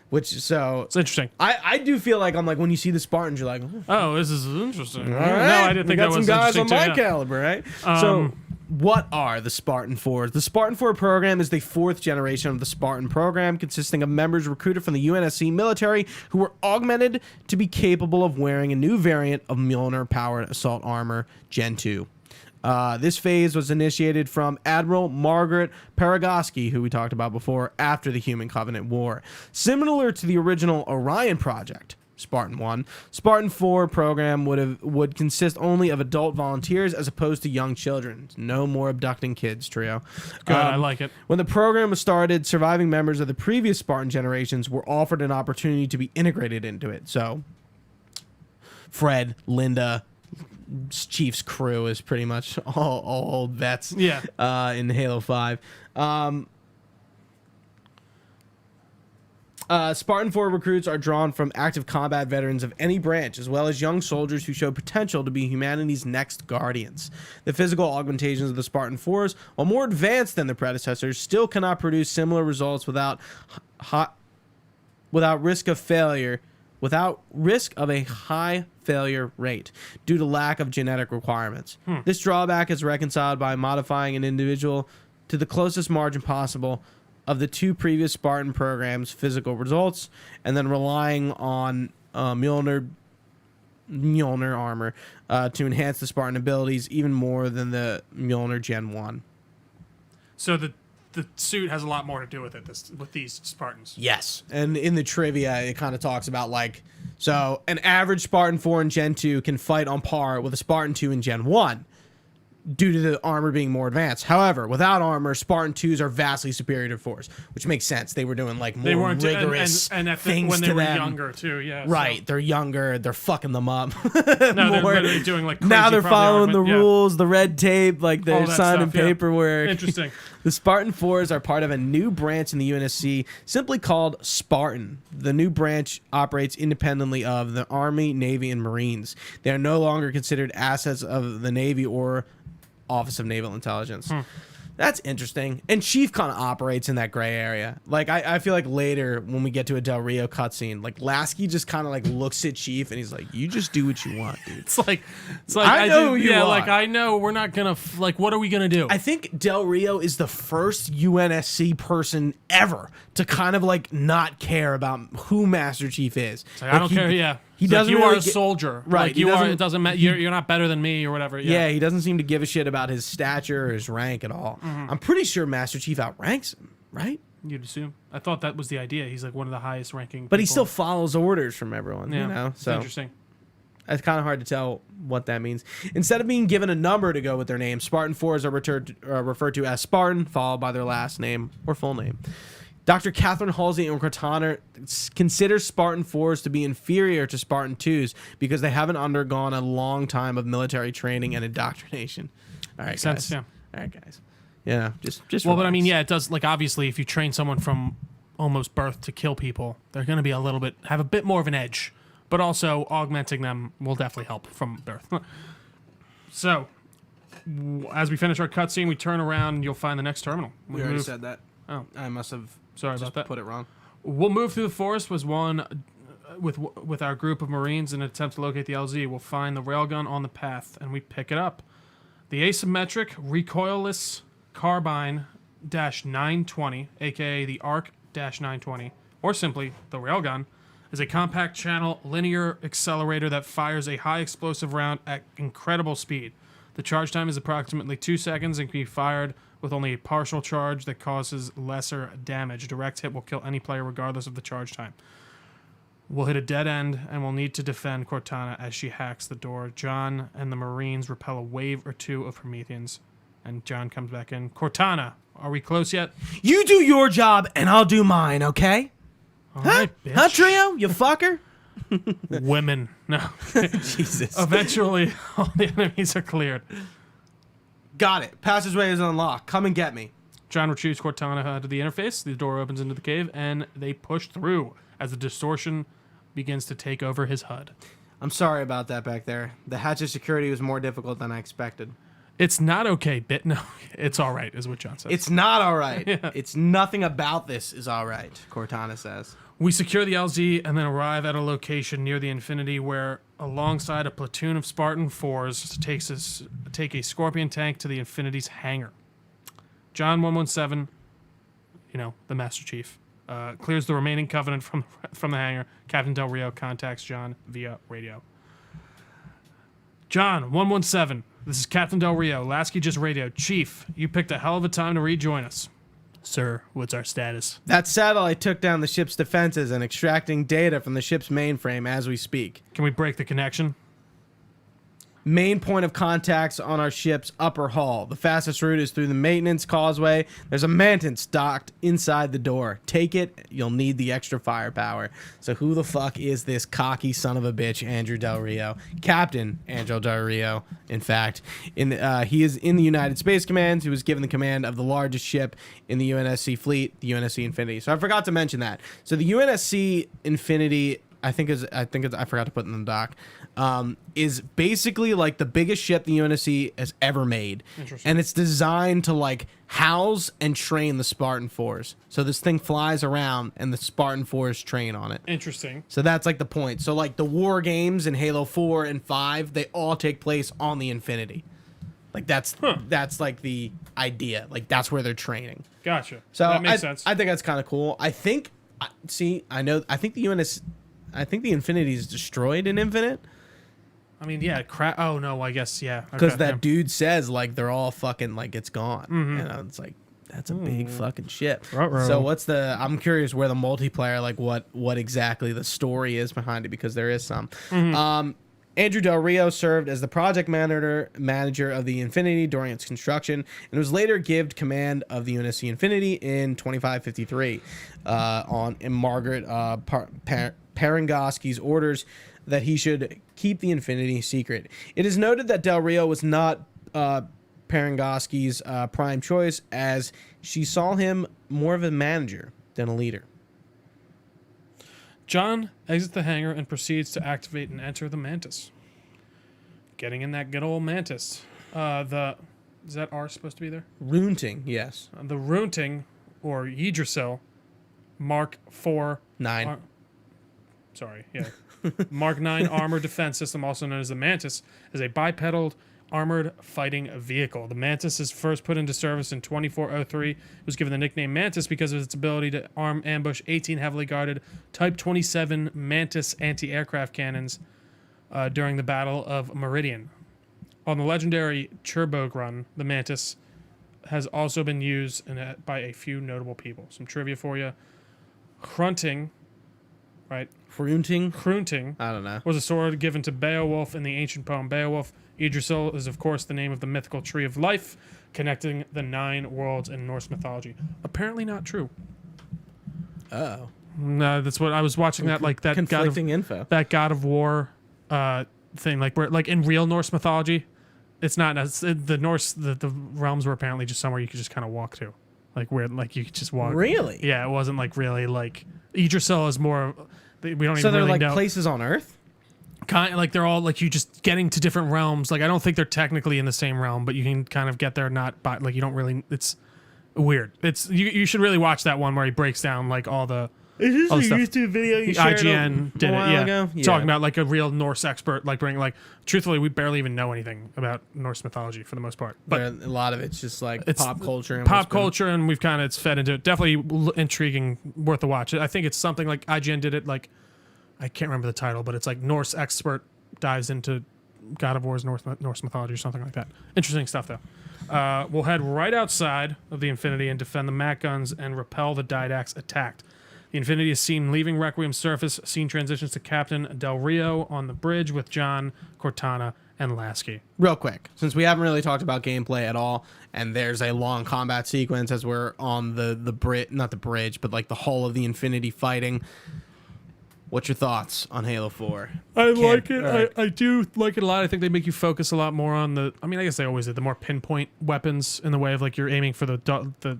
Which, so... It's interesting. I do feel like, I'm like, when you see the Spartans, you're like... Oh, this is interesting. All No, right, I didn't think we that got was some guys interesting on too, my yeah. caliber, right? So, what are the Spartan 4s? The Spartan 4 program is the fourth generation of the Spartan program, consisting of members recruited from the UNSC military who were augmented to be capable of wearing a new variant of Mjolnir-powered assault armor, Gen 2. This phase was initiated from Admiral Margaret Paragoski, who we talked about before, after the Human Covenant War. Similar to the original Orion project, Spartan 1, Spartan 4 program would consist only of adult volunteers as opposed to young children. No more abducting kids, trio. Good, I like it. When the program was started, surviving members of the previous Spartan generations were offered an opportunity to be integrated into it. So, Fred, Linda, Chief's crew is pretty much all old vets. Yeah. In Halo 5. Spartan 4 recruits are drawn from active combat veterans of any branch, as well as young soldiers who show potential to be humanity's next guardians. The physical augmentations of the Spartan 4s, while more advanced than their predecessors, still cannot produce similar results without risk of failure. Without risk of a high failure rate due to lack of genetic requirements. This drawback is reconciled by modifying an individual to the closest margin possible of the two previous Spartan programs' physical results, and then relying on Mjolnir armor to enhance the Spartan abilities even more than the Mjolnir Gen 1. So the suit has a lot more to do with it with these Spartans. Yes. And in the trivia, it kind of talks about like, so an average Spartan 4 in Gen 2 can fight on par with a Spartan 2 in Gen 1 due to the armor being more advanced. However, without armor, Spartan 2s are vastly superior to 4s, which makes sense. They were doing like more rigorous things when they to were them. younger too, yeah. Right, So. they're younger, they're fucking them up. No, they're literally doing like crazy, now they're following the yeah. rules, the red tape, like they're All that signing stuff, yeah. paperwork. Interesting. The Spartan 4s are part of a new branch in the UNSC, simply called Spartan. The new branch operates independently of the Army, Navy, and Marines. They are no longer considered assets of the Navy or Office of Naval Intelligence. That's interesting. And Chief kind of operates in that gray area. Like, I feel like later when we get to a Del Rio cutscene, like Lasky just kind of like looks at Chief and he's like, "You just do what you want, dude." It's like I know who you are. like I know we're not gonna like. What are we gonna do? I think Del Rio is the first UNSC person ever to kind of like not care about who Master Chief is. Like, I don't care. Yeah. He It's doesn't like, you really are a soldier, right, Like he you are. doesn't- It doesn't matter. You're not better than me or whatever. Yeah, he doesn't seem to give a shit about his stature or his rank at all. I'm pretty sure Master Chief outranks him, right? You'd assume. I thought that was the idea. He's like one of the highest ranking. But he people. still follows orders from everyone, Yeah, you know? it's So interesting. it's kind of hard to tell what that means. Instead of being given a number to go with their name, Spartan 4s are referred to as Spartan, followed by their last name or full name. Dr. Catherine Halsey and Cortana consider Spartan 4s to be inferior to Spartan 2s because they haven't undergone a long time of military training and indoctrination. All right, Makes guys. sense, yeah. All right, guys. Yeah, just Well, but I mean, relax. yeah, it does. Like, obviously, if you train someone from almost birth to kill people, they're going to be have a bit more of an edge. But also, augmenting them will definitely help from birth. So, as we finish our cutscene, we turn around and you'll find the next terminal. We already move- said that. Oh, I must have sorry about that. put it wrong. We'll move through the forest with our group of Marines in an attempt to locate the LZ. We'll find the railgun on the path, and we pick it up. The asymmetric recoilless carbine -920, aka the ARC-920, or simply the railgun, is a compact channel linear accelerator that fires a high explosive round at incredible speed. The charge time is approximately 2 seconds and can be fired with only a partial charge that causes lesser damage. Direct hit will kill any player regardless of the charge time. We'll hit a dead end and we'll need to defend Cortana as she hacks the door. John and the Marines repel a wave or two of Prometheans, and John comes back in. Cortana, are we close yet? You do your job and I'll do mine, okay? All Huh? right, bitch. Huh, Trio? You fucker? Women. No. Jesus. Eventually, all the enemies are cleared. Got it. Passageway is unlocked. Come and get me. John retrieves Cortana to the interface. The door opens into the cave, and they push through as the distortion begins to take over his HUD. I'm sorry about that back there. The hatchet security was more difficult than I expected. It's not okay, bit. No, it's all right, is what John says. It's not all right. Yeah. It's nothing about this is all right, Cortana says. We secure the LZ and then arrive at a location near the Infinity where, alongside a platoon of Spartan 4s, take a Scorpion tank to the Infinity's hangar. John 117, the Master Chief, clears the remaining Covenant from the hangar. Captain Del Rio contacts John via radio. John 117, this is Captain Del Rio. Lasky just radioed. Chief, you picked a hell of a time to rejoin us. Sir, what's our status? That satellite took down the ship's defenses and extracting data from the ship's mainframe as we speak. Can we break the connection? Main point of contact's on our ship's upper hull. The fastest route is through the maintenance causeway. There's a mantis docked inside the door. Take it, you'll need the extra firepower. So who the fuck is this cocky son of a bitch, Andrew Del Rio? Captain Andrew Del Rio, in fact. He is in the United Space Command. He was given the command of the largest ship in the UNSC fleet, the UNSC Infinity. So I forgot to mention that. So the UNSC Infinity, I forgot to put in the doc, is basically like the biggest ship the UNSC has ever made. Interesting. And it's designed to like house and train the Spartan 4s. So this thing flies around and the Spartan 4s train on it. Interesting. So that's like the point. So like the war games in Halo 4 and 5, they all take place on the Infinity. Like that's like the idea. Like that's where they're training. Gotcha. So that makes sense. I think that's kind of cool. I think the Infinity is destroyed in Infinite. I mean, yeah, oh, no, I guess, yeah. Because Okay, that yeah. dude says, like, they're all fucking, like, it's gone. Mm-hmm. And it's like, that's a big fucking ship. Ruh-roh. So I'm curious where the multiplayer, like, what exactly the story is behind it, because there is some. Mm-hmm. Andrew Del Rio served as the project manager of the Infinity during its construction and was later given command of the UNSC Infinity in 2553 in Margaret Parangoski's orders that he should keep the Infinity secret. It is noted that Del Rio was not Parangoski's prime choice, as she saw him more of a manager than a leader. John exits the hangar and proceeds to activate and enter the Mantis. Getting in that good old Mantis. The Is that R supposed to be there? Runting, yes. The Runting, or Yggdrasil, Mark IV... 9. Sorry, yeah. Mark 9 armored defense system, also known as the Mantis, is a bipedal armored fighting vehicle. The Mantis is first put into service in 2403. It was given the nickname Mantis because of its ability to ambush 18 heavily guarded Type 27 Mantis anti-aircraft cannons during the Battle of Meridian. On the legendary Cherbourg run, the Mantis has also been used by a few notable people. Some trivia for you. Hrunting, right? Hrunting I don't know. was a sword given to Beowulf in the ancient poem Beowulf. Yggdrasil is, of course, the name of the mythical tree of life, connecting the 9 worlds in Norse mythology. Apparently not true. Oh. No, that's what I was watching. That conflicting info. That God of War thing, where in real Norse mythology, it's not the Norse. The realms were apparently just somewhere you could just kind of walk to, where you could just walk. Really? Yeah, it wasn't really Yggdrasil is more. We don't so even they're really know. Places on Earth. Kind of they're all you just getting to different realms. I don't think they're technically in the same realm, but you can kind of get there. Not by you don't really. It's weird. It's you should really watch that one where he breaks down all the. Is all this the a stuff. YouTube video you shared IGN did a it, while ago? Yeah. Talking about a real Norse expert, bringing truthfully, we barely even know anything about Norse mythology for the most part. But a lot of it's just it's pop culture. And culture, and we've kind of it's fed into it. Definitely intriguing, worth a watch. I think it's something IGN did it. I can't remember the title, but it's Norse expert dives into God of War's Norse mythology or something like that. Interesting stuff though. We'll head right outside of the Infinity and defend the Mac guns and repel the Didax attacked. The Infinity is seen leaving Requiem's surface. Scene transitions to Captain Del Rio on the bridge with John, Cortana, and Lasky. Real quick, since we haven't really talked about gameplay at all, and there's a long combat sequence as we're on the not the bridge, but the hull of the Infinity fighting. What's your thoughts on Halo 4? I like it. I do like it a lot. I think they make you focus a lot more on I guess they always did, the more pinpoint weapons in the way of you're aiming for the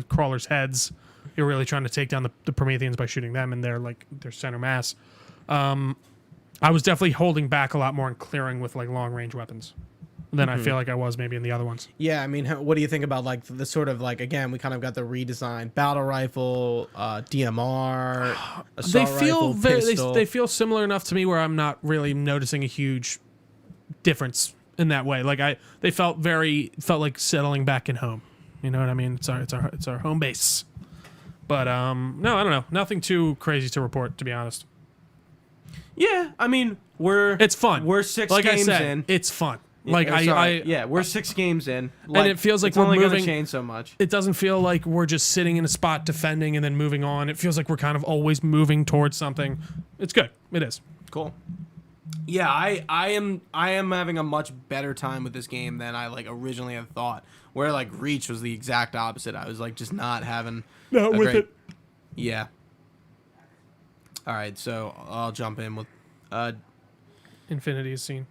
crawlers' heads. You're really trying to take down the Prometheans by shooting them in their center mass. I was definitely holding back a lot more and clearing with long range weapons than I feel I was maybe in the other ones. Yeah, what do you think about the sort of again, we kind of got the redesigned battle rifle, DMR, assault rifle, pistol. They feel similar enough to me where I'm not really noticing a huge difference in that way. They felt like settling back in home. You know what I mean? It's our home base. But no, I don't know. Nothing too crazy to report, to be honest. Yeah, it's fun. We're 6 games in. It's fun. We're 6 games in. And it feels it's we're only moving. Gonna change so much. It doesn't feel like we're just sitting in a spot defending and then moving on. It feels like we're kind of always moving towards something. It's good. It is. Cool. Yeah, I am having a much better time with this game than I originally had thought. Where Reach was the exact opposite. I was just not having it. Yeah. All right, so I'll jump in with Infinity is seen.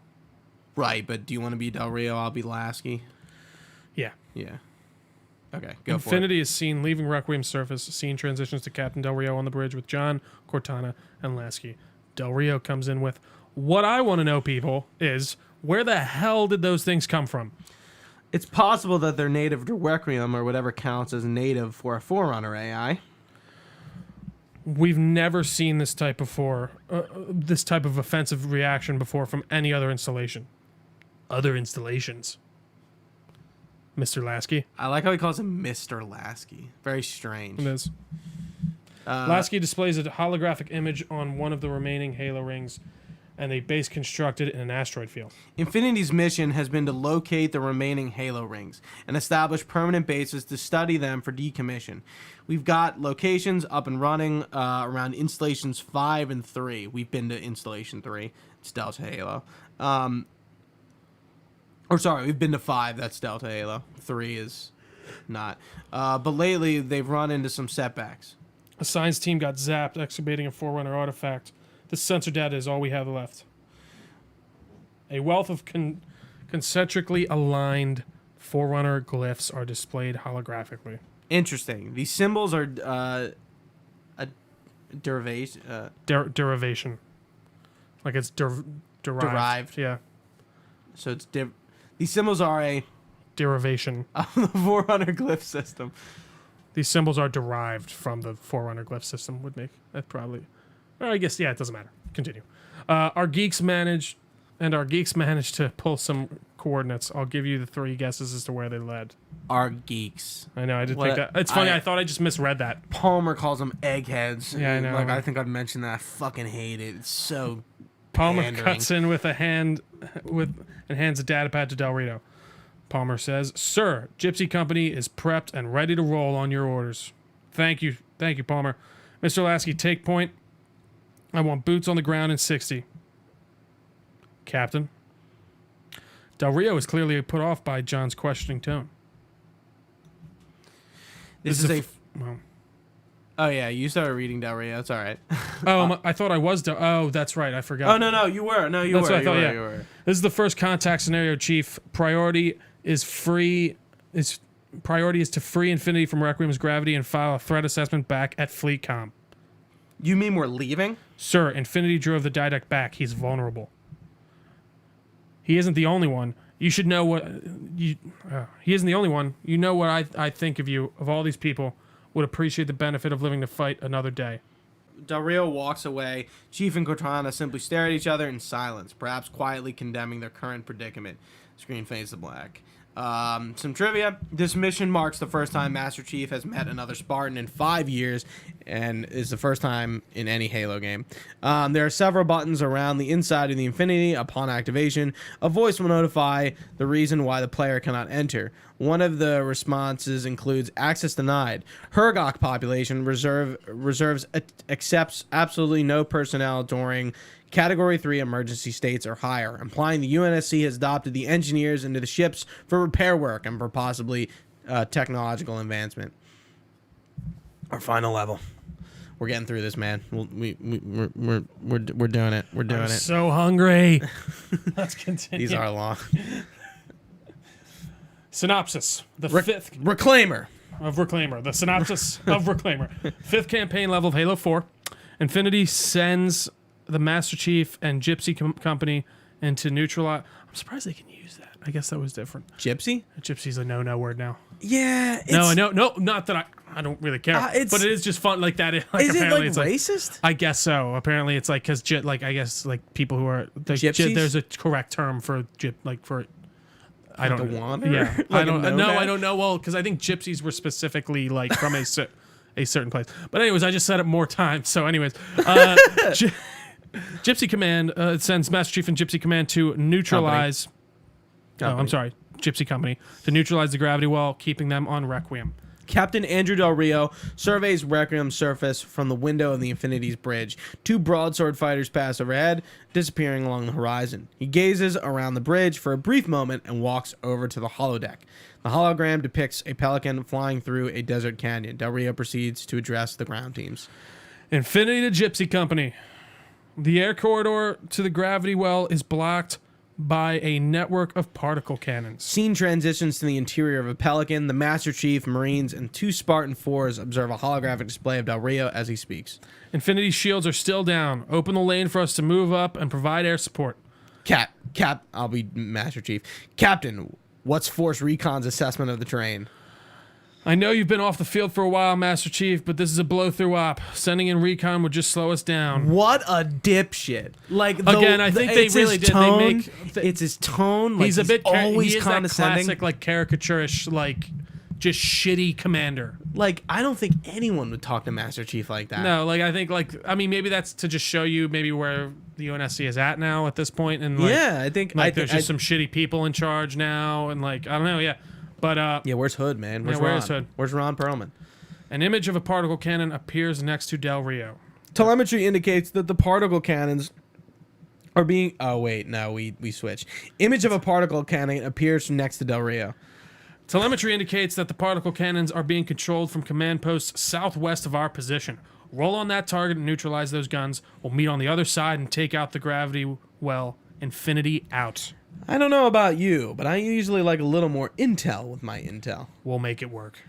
Right, but do you want to be Del Rio? I'll be Lasky. Yeah. Yeah. Okay, go for it. Infinity is seen leaving Requiem's surface. Scene transitions to Captain Del Rio on the bridge with John, Cortana, and Lasky. Del Rio comes in with, what I want to know, people, is where the hell did those things come from? It's possible that they're native to Requiem or whatever counts as native for a Forerunner AI. We've never seen this type of offensive reaction before from any other installation. Other installations. Mr. Lasky. I like how he calls him Mr. Lasky. Very strange. It is. Lasky displays a holographic image on one of the remaining Halo rings and a base constructed in an asteroid field. Infinity's mission has been to locate the remaining Halo rings and establish permanent bases to study them for decommission. We've got locations up and running around installations 5 and 3. We've been to installation 3. It's Delta Halo. We've been to 5. That's Delta Halo. 3 is not. But lately, they've run into some setbacks. A science team got zapped excavating a Forerunner artifact. This sensor data is all we have left. A wealth of concentrically aligned Forerunner glyphs are displayed holographically. Interesting. These symbols are a derivation. Derivation. It's derived. Derived. Yeah. So it's these symbols are a derivation. The Forerunner glyph system. These symbols are derived from the Forerunner glyph system. Would make that probably. Or I guess it doesn't matter. Continue. Our geeks managed to pull some coordinates. I'll give you the 3 guesses as to where they led. Our geeks. I know. I did think that. It's funny. I thought I just misread that. Palmer calls them eggheads. Yeah, I know. Like I think I've mentioned that. I fucking hate it. It's so. Palmer pandering. cuts in with a hand and hands a data pad to Del Rito. Palmer says, "Sir, Gypsy Company is prepped and ready to roll on your orders." Thank you, Palmer. Mr. Lasky, take point. I want boots on the ground in 60. Captain. Del Rio is clearly put off by John's questioning tone. This is a. Well, Oh yeah, you started reading Del Rio. It's all right. I thought I was. Oh, that's right. I forgot. Oh no, you were. No, you That's were. what I thought, You were. This is the first contact scenario, Chief. Priority is to free Infinity from Requiem's gravity and file a threat assessment back at FleetCom. You mean we're leaving? Sir, Infinity drove the Didact back. He's vulnerable. He isn't the only one. You should know what he isn't the only one. You know what I think of you. Of all these people, would appreciate the benefit of living to fight another day. Del Rio walks away. Chief and Cortana simply stare at each other in silence, perhaps quietly condemning their current predicament. Screen fades to black. Some trivia. This mission marks the first time Master Chief has met another Spartan in 5 years and is the first time in any Halo game. There are several buttons around the inside of the Infinity. Upon activation, a voice will notify the reason why the player cannot enter. One of the responses includes access denied. Hergok population reserves accepts absolutely no personnel during Category 3 emergency states or higher, implying the UNSC has adopted the engineers into the ships for repair work and for possibly technological advancement. Our final level. We're getting through this, man. We're doing it. We're doing I'm it. so hungry. Let's continue. These are long. Synopsis. The fifth Reclaimer. of Reclaimer. The synopsis of Reclaimer. 5th campaign level of Halo 4. Infinity sends the Master Chief and Gypsy Company into neutralize. I'm surprised they can use that. I guess that was different. Gypsy? Gypsy's a no word now. Yeah. No, not that I don't really care. But it is just fun like that. Like, Is it apparently like it's racist? I guess so. Apparently it's like because I guess like people who are Gypsies? there's a correct term for I don't know. Wander? Yeah, Like I don't a know. nomad? I don't know. Well, because I think gypsies were specifically like from a certain place. But anyways, I just said it more times. So anyways, Gypsy Command sends Master Chief and Gypsy Command to neutralize. Oh, I'm sorry, Gypsy Company to neutralize the gravity well, keeping them on Requiem. Captain Andrew Del Rio surveys Requiem's surface from the window of the Infinity's bridge. 2 broadsword fighters pass overhead, disappearing along the horizon. He gazes around the bridge for a brief moment and walks over to the holodeck. The hologram depicts a pelican flying through a desert canyon. Del Rio proceeds to address the ground teams. Infinity to Gypsy Company. The air corridor to the gravity well is blocked by a network of particle cannons. Scene transitions to the interior of a Pelican. The Master Chief, Marines, and 2 Spartan 4s observe a holographic display of Del Rio as he speaks. Infinity shields are still down. Open the lane for us to move up and provide air support. I'll be Master Chief. Captain, what's Force Recon's assessment of the terrain? I know you've been off the field for a while, Master Chief, but this is a blow-through op. Sending in recon would just slow us down. What a dipshit! Like again, I think they really did. Tone, it's his tone. Like, he's a bit always he is condescending. That classic, like caricaturish, like just shitty commander. Like I don't think anyone would talk to Master Chief like that. No, like I think, like I mean, maybe that's to just show you maybe where the UNSC is at now at this point, and like, yeah, I think there's just some shitty people in charge now, and like I don't know, yeah. But where's Hood, man? Where's where's Ron? Hood? Where's Ron Perlman? An image of a particle cannon appears next to Del Rio. Telemetry indicates that the particle cannons are being... Oh, wait. No, we switched. Image of a particle cannon appears next to Del Rio. Telemetry indicates that the particle cannons are being controlled from command posts southwest of our position. Roll on that target and neutralize those guns. We'll meet on the other side and take out the gravity well. Infinity out. I don't know about you, but I usually like a little more intel with my intel. We'll make it work.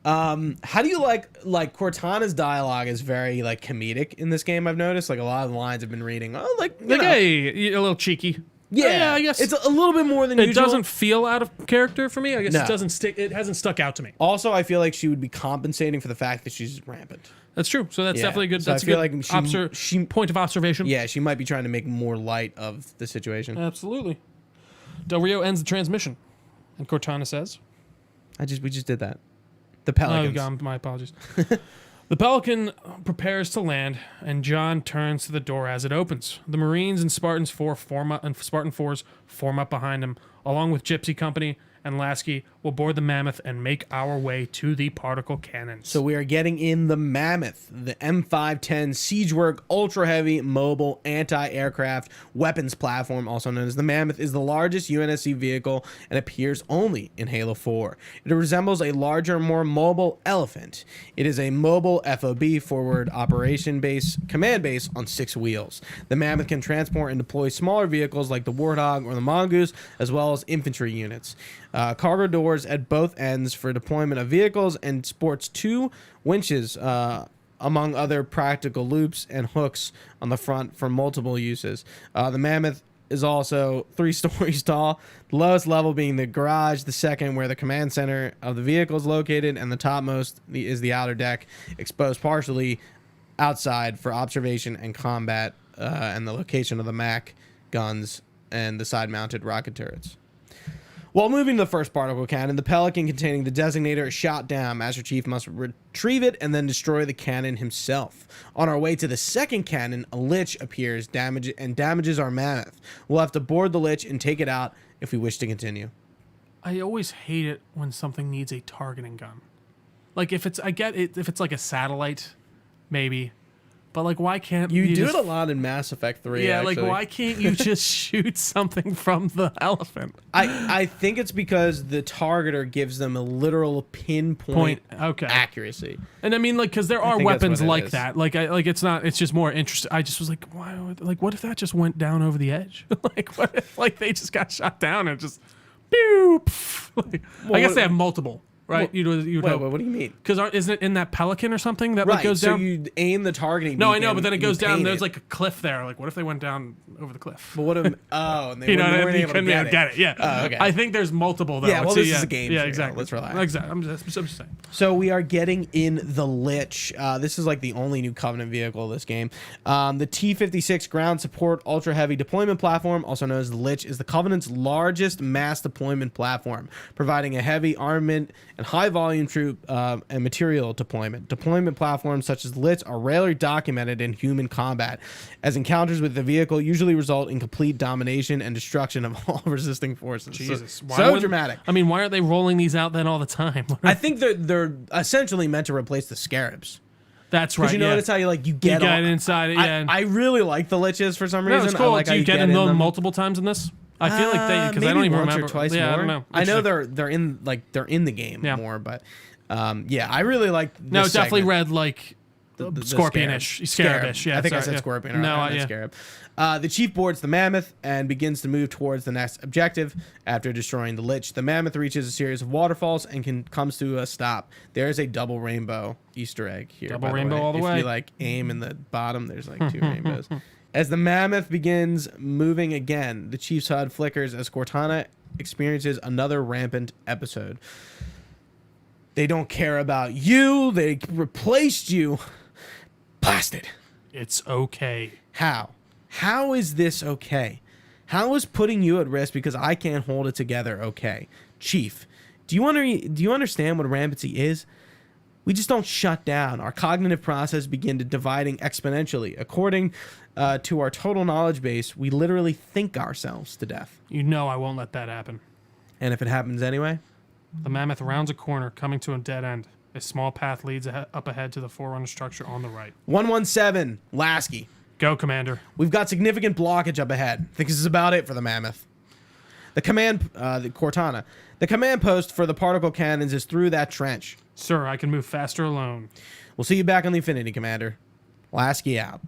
How do you like Cortana's dialogue is very like comedic in this game? I've noticed like a lot of the lines I've been reading. Oh, like hey, a little cheeky. Yeah, I guess it's a little bit more than it usual. doesn't feel out of character for me. I guess No. it doesn't stick. It hasn't stuck out to me. Also, I feel like she would be compensating for the fact that she's rampant. That's true. So that's Yeah. definitely good. So I That's a feel good like she point of observation. Yeah, she might be trying to make more light of the situation. Absolutely. Del Rio ends the transmission, and Cortana says, We just did that. The Pelicans. "Oh, God, my apologies." The Pelican prepares to land, and John turns to the door as it opens. The Marines and Spartan 4s form up behind him, along with Gypsy Company and Lasky will board the Mammoth and make our way to the particle cannons. So we are getting in the Mammoth, the M510 Siegework Ultra Heavy Mobile Anti-Aircraft Weapons Platform, also known as the Mammoth, is the largest UNSC vehicle and appears only in Halo 4. It resembles a larger, more mobile Elephant. It is a mobile FOB, forward operation base, command base on 6 wheels. The Mammoth can transport and deploy smaller vehicles like the Warthog or the Mongoose, as well as infantry units. Cargo doors at both ends for deployment of vehicles, and sports 2 winches, among other practical loops and hooks on the front for multiple uses. The Mammoth is also 3 stories tall, the lowest level being the garage, the second where the command center of the vehicle is located, and the topmost is the outer deck, exposed partially outside for observation and combat, and the location of the MAC guns and the side-mounted rocket turrets. While moving to the first particle cannon, the Pelican containing the designator is shot down. Master Chief must retrieve it and then destroy the cannon himself. On our way to the second cannon, a Lich appears and damages our Mammoth. We'll have to board the Lich and take it out if we wish to continue. I always hate it when something needs a targeting gun. Like if it's like a satellite, maybe. But like, why can't You do just, it a lot in Mass Effect 3, Yeah, actually. like why can't you just shoot something from the elephant? I think it's because the targeter gives them a literal pinpoint accuracy. And I mean, like, because there are think that's weapons what it like is. that. Like, it's not. It's just more interesting. I just was like, why? Like, what if that just went down over the edge? Like, what if like they just got shot down and just, pew, pff. Like, I guess they have multiple. Right, Wait, what do you mean? Because isn't it in that Pelican or something that like goes so down? you aim the targeting. No, I beacon, know, but then it goes you down. paint There's it. like a cliff there. Like, what if they went down over the cliff? But what if? Oh, and they You know, weren't able to get it. Yeah. Oh, okay. I think there's multiple though. Yeah, well, So, this is a game. Yeah, show. exactly. Let's relax. Exactly. I'm just saying. So we are getting in the Lich. This is like the only new Covenant vehicle of this game. The T-56 Ground Support Ultra Heavy Deployment Platform, also known as the Lich, is the Covenant's largest mass deployment platform, providing a heavy armament and high volume troop and material deployment. Deployment platforms such as Lich are rarely documented in human combat, as encounters with the vehicle usually result in complete domination and destruction of all resisting forces. Jesus, So dramatic. I mean, why aren't they rolling these out then all the time? I think they're essentially meant to replace the Scarabs. That's right. Because you notice how you get inside it. Yeah. I really like the Liches for some no, reason. it's cool. I like Do how you get in them them multiple times in this? I feel like they because I don't even once remember. or twice yeah, more. I don't know. I know they're in the game more, but yeah, I really like. No, it definitely read like the Scorpion-ish, Scarab-ish. Yeah, I think I sorry, said yeah. Scorpion. No, I meant Scarab. The Chief boards the Mammoth and begins to move towards the next objective. After destroying the Lich, the Mammoth reaches a series of waterfalls and comes to a stop. There is a double rainbow Easter egg here. Double by the rainbow way. all the way. If you like aim in the bottom, there's like 2 rainbows. As the Mammoth begins moving again, the Chief's HUD flickers as Cortana experiences another rampant episode. They don't care about you. They replaced you. Blasted. It's okay. How? How is this okay? How is putting you at risk because I can't hold it together okay? Chief, do you understand what rampancy is? We just don't shut down. Our cognitive process begin to dividing exponentially. According to our total knowledge base, we literally think ourselves to death. You know I won't let that happen. And if it happens anyway? The Mammoth rounds a corner, coming to a dead end. A small path leads up ahead to the Forerunner structure on the right. 117, Lasky. Go, Commander. We've got significant blockage up ahead. I think this is about it for the Mammoth. The Cortana. The command post for the particle cannons is through that trench. Sir, I can move faster alone. We'll see you back on the Infinity, Commander. Lasky out.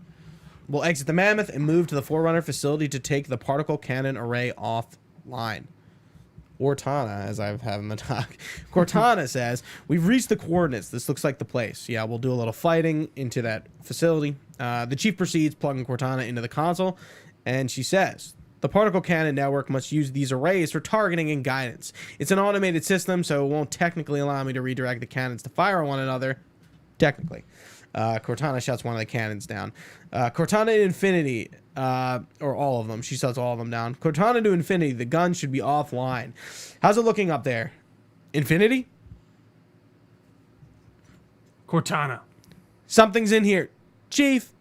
We'll exit the Mammoth and move to the Forerunner facility to take the particle cannon array offline. Cortana, as I've had in the talk. Cortana says, we've reached the coordinates. This looks like the place. Yeah, we'll do a little fighting into that facility. The Chief proceeds, plugging Cortana into the console, and she says, The particle cannon network must use these arrays for targeting and guidance. It's an automated system, so it won't technically allow me to redirect the cannons to fire on one another. Technically. Cortana shuts one of the cannons down. Cortana to infinity, or all of them. She shuts all of them down. Cortana to infinity. The gun should be offline. How's it looking up there? Infinity? Cortana. Something's in here. Chief.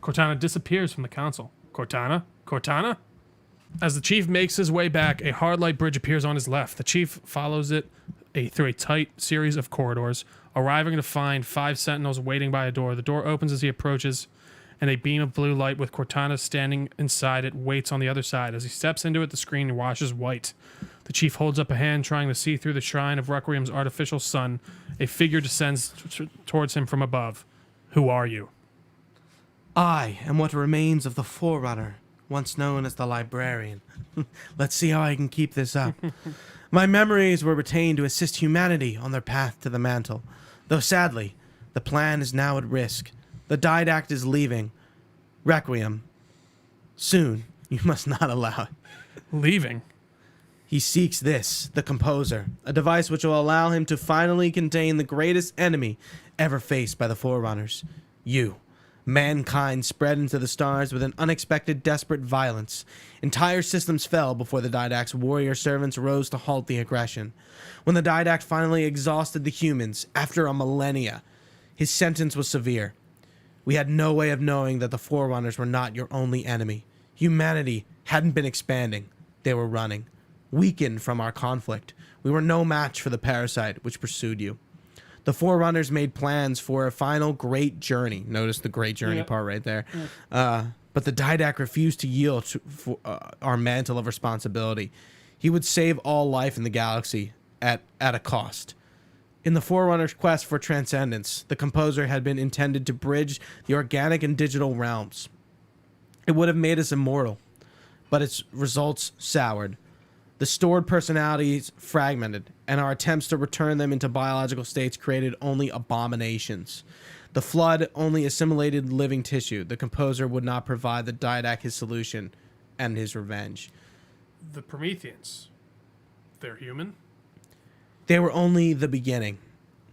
Cortana disappears from the console. Cortana? Cortana? As the chief makes his way back, a hard light bridge appears on his left. The chief follows it through a tight series of corridors, arriving to find 5 sentinels waiting by a door. The door opens as he approaches, and a beam of blue light with Cortana standing inside it waits on the other side. As he steps into it, the screen washes white. The chief holds up a hand, trying to see through the shrine of Requiem's artificial sun. A figure descends towards him from above. Who are you? I am what remains of the Forerunner, once known as the Librarian. Let's see how I can keep this up. My memories were retained to assist humanity on their path to the mantle, though sadly, the plan is now at risk. The didact is leaving. Requiem. Soon, you must not allow it. Leaving? He seeks this, the Composer, a device which will allow him to finally contain the greatest enemy ever faced by the Forerunners. You. Mankind spread into the stars with an unexpected, desperate violence. Entire systems fell before the Didact's warrior servants rose to halt the aggression. When the Didact finally exhausted the humans, after a millennia, his sentence was severe. We had no way of knowing that the Forerunners were not your only enemy. Humanity hadn't been expanding. They were running. Weakened from our conflict, we were no match for the parasite which pursued you. The Forerunners made plans for a final great journey. Notice the great journey part right there. But the Didact refused to yield to our mantle of responsibility. He would save all life in the galaxy at a cost. In the Forerunner's quest for transcendence, the Composer had been intended to bridge the organic and digital realms. It would have made us immortal, but its results soured. The stored personalities fragmented, and our attempts to return them into biological states created only abominations. The flood only assimilated living tissue. The Composer would not provide the Didact his solution and his revenge. The Prometheans. They're human? They were only the beginning.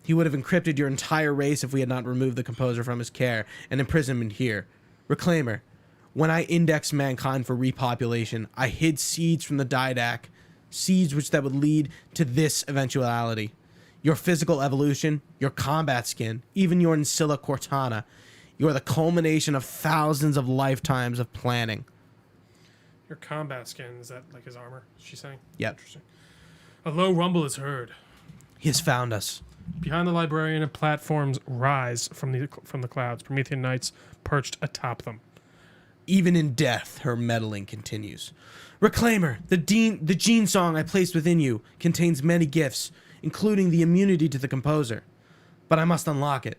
He would have encrypted your entire race if we had not removed the Composer from his care and imprisonment here. Reclaimer. When I indexed mankind for repopulation, I hid seeds from the Didact, seeds that would lead to this eventuality. Your physical evolution, your combat skin, even your Ancilla Cortana, you are the culmination of thousands of lifetimes of planning. Your combat skin, is that like his armor, she's saying? Yep. Interesting. A low rumble is heard. He has found us. Behind the librarian, platforms rise from the clouds. Promethean Knights perched atop them. Even in death, her meddling continues. Reclaimer, the gene song I placed within you contains many gifts, including the immunity to the Composer. But I must unlock it.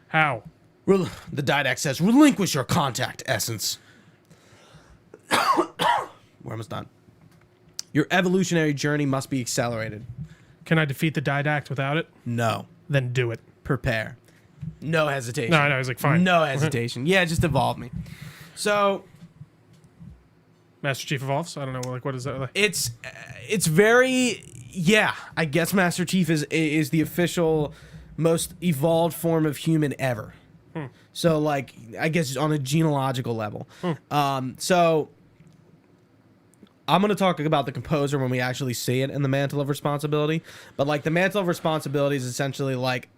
How? The Didact says, relinquish your contact, Essence. We're almost done. Your evolutionary journey must be accelerated. Can I defeat the Didact without it? No. Then do it. Prepare. No hesitation. No, he's like, fine. No hesitation. Yeah, just evolve me. So... Master Chief evolves? I don't know, like, what is that? Like? It's very... Yeah, I guess Master Chief is the official most evolved form of human ever. So, like, I guess on a genealogical level. So... I'm going to talk about the Composer when we actually see it in the Mantle of Responsibility. But, like, the Mantle of Responsibility is essentially, like,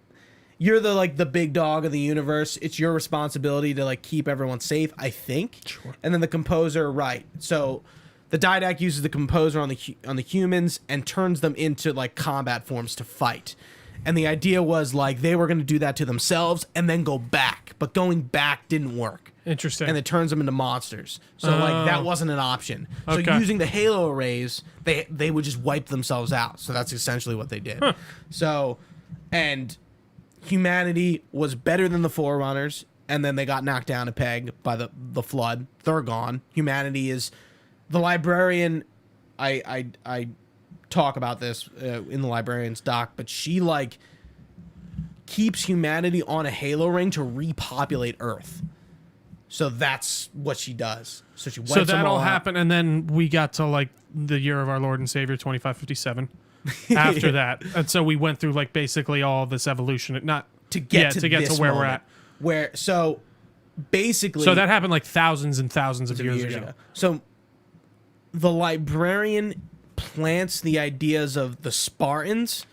you're the big dog of the universe. It's your responsibility to, like, keep everyone safe, I think. Sure. And then the Composer, right. So, the Didact uses the Composer on the humans and turns them into, like, combat forms to fight. And the idea was, like, they were going to do that to themselves and then go back. But going back didn't work. Interesting. And it turns them into monsters. So, like, that wasn't an option. So, Okay. using the Halo arrays, they would just wipe themselves out. So, that's essentially what they did. So, and humanity was better than the Forerunners, and then they got knocked down a peg by the flood. They're gone. Humanity is... The Librarian... I talk about this in the Librarian's doc, but she, like, keeps humanity on a Halo ring to repopulate Earth. So that's what she does. So she wipes So them that all out. happened, and then we got to like the year of our Lord and Savior 2557. After that, and so we went through like basically all this evolution, not to get to where we're moment, at. So basically, So that happened like thousands and thousands of years ago. So the librarian plants the ideas of the Spartans,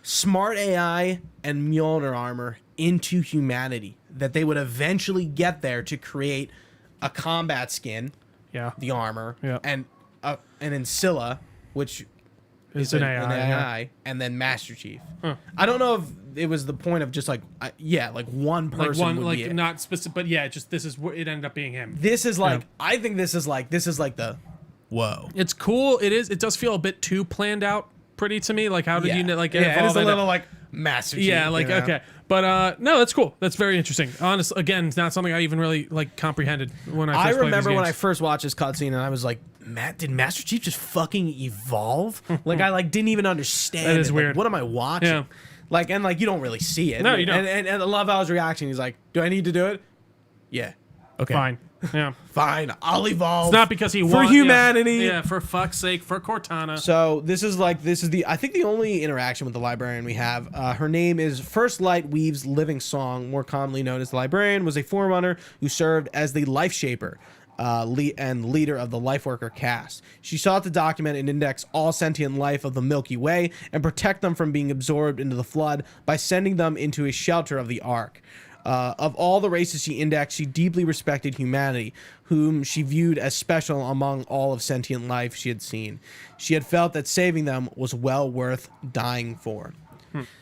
smart AI, and Mjolnir armor into humanity, that they would eventually get there to create a combat skin, Yeah. the armor, Yeah. and an Ancilla, which It's is an an AI. AI, and then Master Chief. I don't know if it was the point of just like like one person Like one, would like be it. not specific, but yeah, just this is what it ended up being him. This is like I think this is like the whoa. It's cool. It is. It does feel a bit too planned out, pretty to me. Like how did you like get it is involved a in little like Master Chief. Yeah, like you know? okay, but no, that's cool. That's very interesting. Honestly, again, it's not something I even really like comprehended when I first played these remember when I games. first watched this cutscene and I was like, did Master Chief just fucking evolve? Like I like didn't even understand. That is it. Like, weird. what am I watching? Yeah. Like and like you don't really see it. No, you don't. And I love Al's reaction. He's like, "Do I need to do it?" Yeah. Okay. Fine. Yeah. Fine. I'll evolve. It's not because he for humanity. Yeah, for fuck's sake, for Cortana. So this is I think the only interaction with the librarian we have. Her name is First Light Weave's Living Song, more commonly known as the librarian, was a Forerunner who served as the Life Shaper and leader of the Lifeworker caste. She sought to document and index all sentient life of the Milky Way and protect them from being absorbed into the flood by sending them into a shelter of the Ark. Of all the races she indexed, she deeply respected humanity, whom she viewed as special among all of sentient life she had seen. She had felt that saving them was well worth dying for.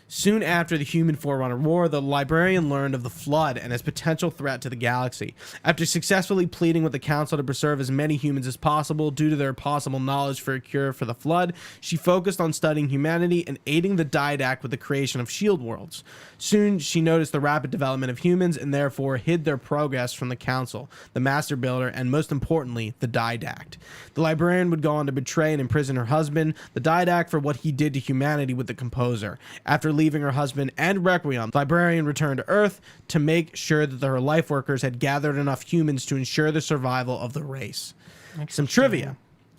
Soon after the human Forerunner War, the librarian learned of the Flood and its potential threat to the galaxy. After successfully pleading with the Council to preserve as many humans as possible due to their possible knowledge for a cure for the Flood, she focused on studying humanity and aiding the Didact with the creation of shield worlds. Soon, she noticed the rapid development of humans and therefore hid their progress from the Council, the Master Builder, and most importantly, the Didact. The librarian would go on to betray and imprison her husband, the Didact, for what he did to humanity with the Composer. After leaving her husband and Requiem, the librarian returned to Earth to make sure that her life workers had gathered enough humans to ensure the survival of the race. Some trivia.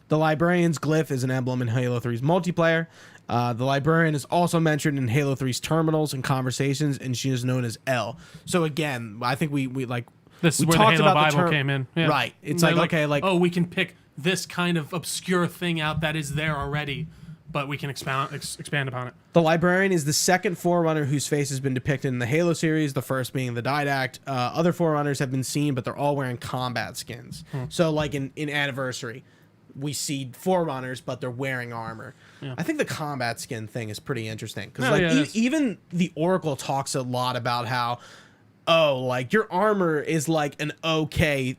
The librarian's glyph is an emblem in Halo 3's multiplayer. The librarian is also mentioned in Halo 3's terminals and conversations, and she is known as L. So again, I think we like This is we where the talked Halo about Bible came in. Yeah. Right. It's And like, they're okay, like oh, we can pick this kind of obscure thing out that is there already, but we can expand upon it. the librarian is the second Forerunner whose face has been depicted in the Halo series, the first being the Didact. Other Forerunners have been seen, but they're all wearing combat skins. So like in Anniversary, we see Forerunners, but they're wearing armor. I think the combat skin thing is pretty interesting because even the Oracle talks a lot about how, like your armor is like an okay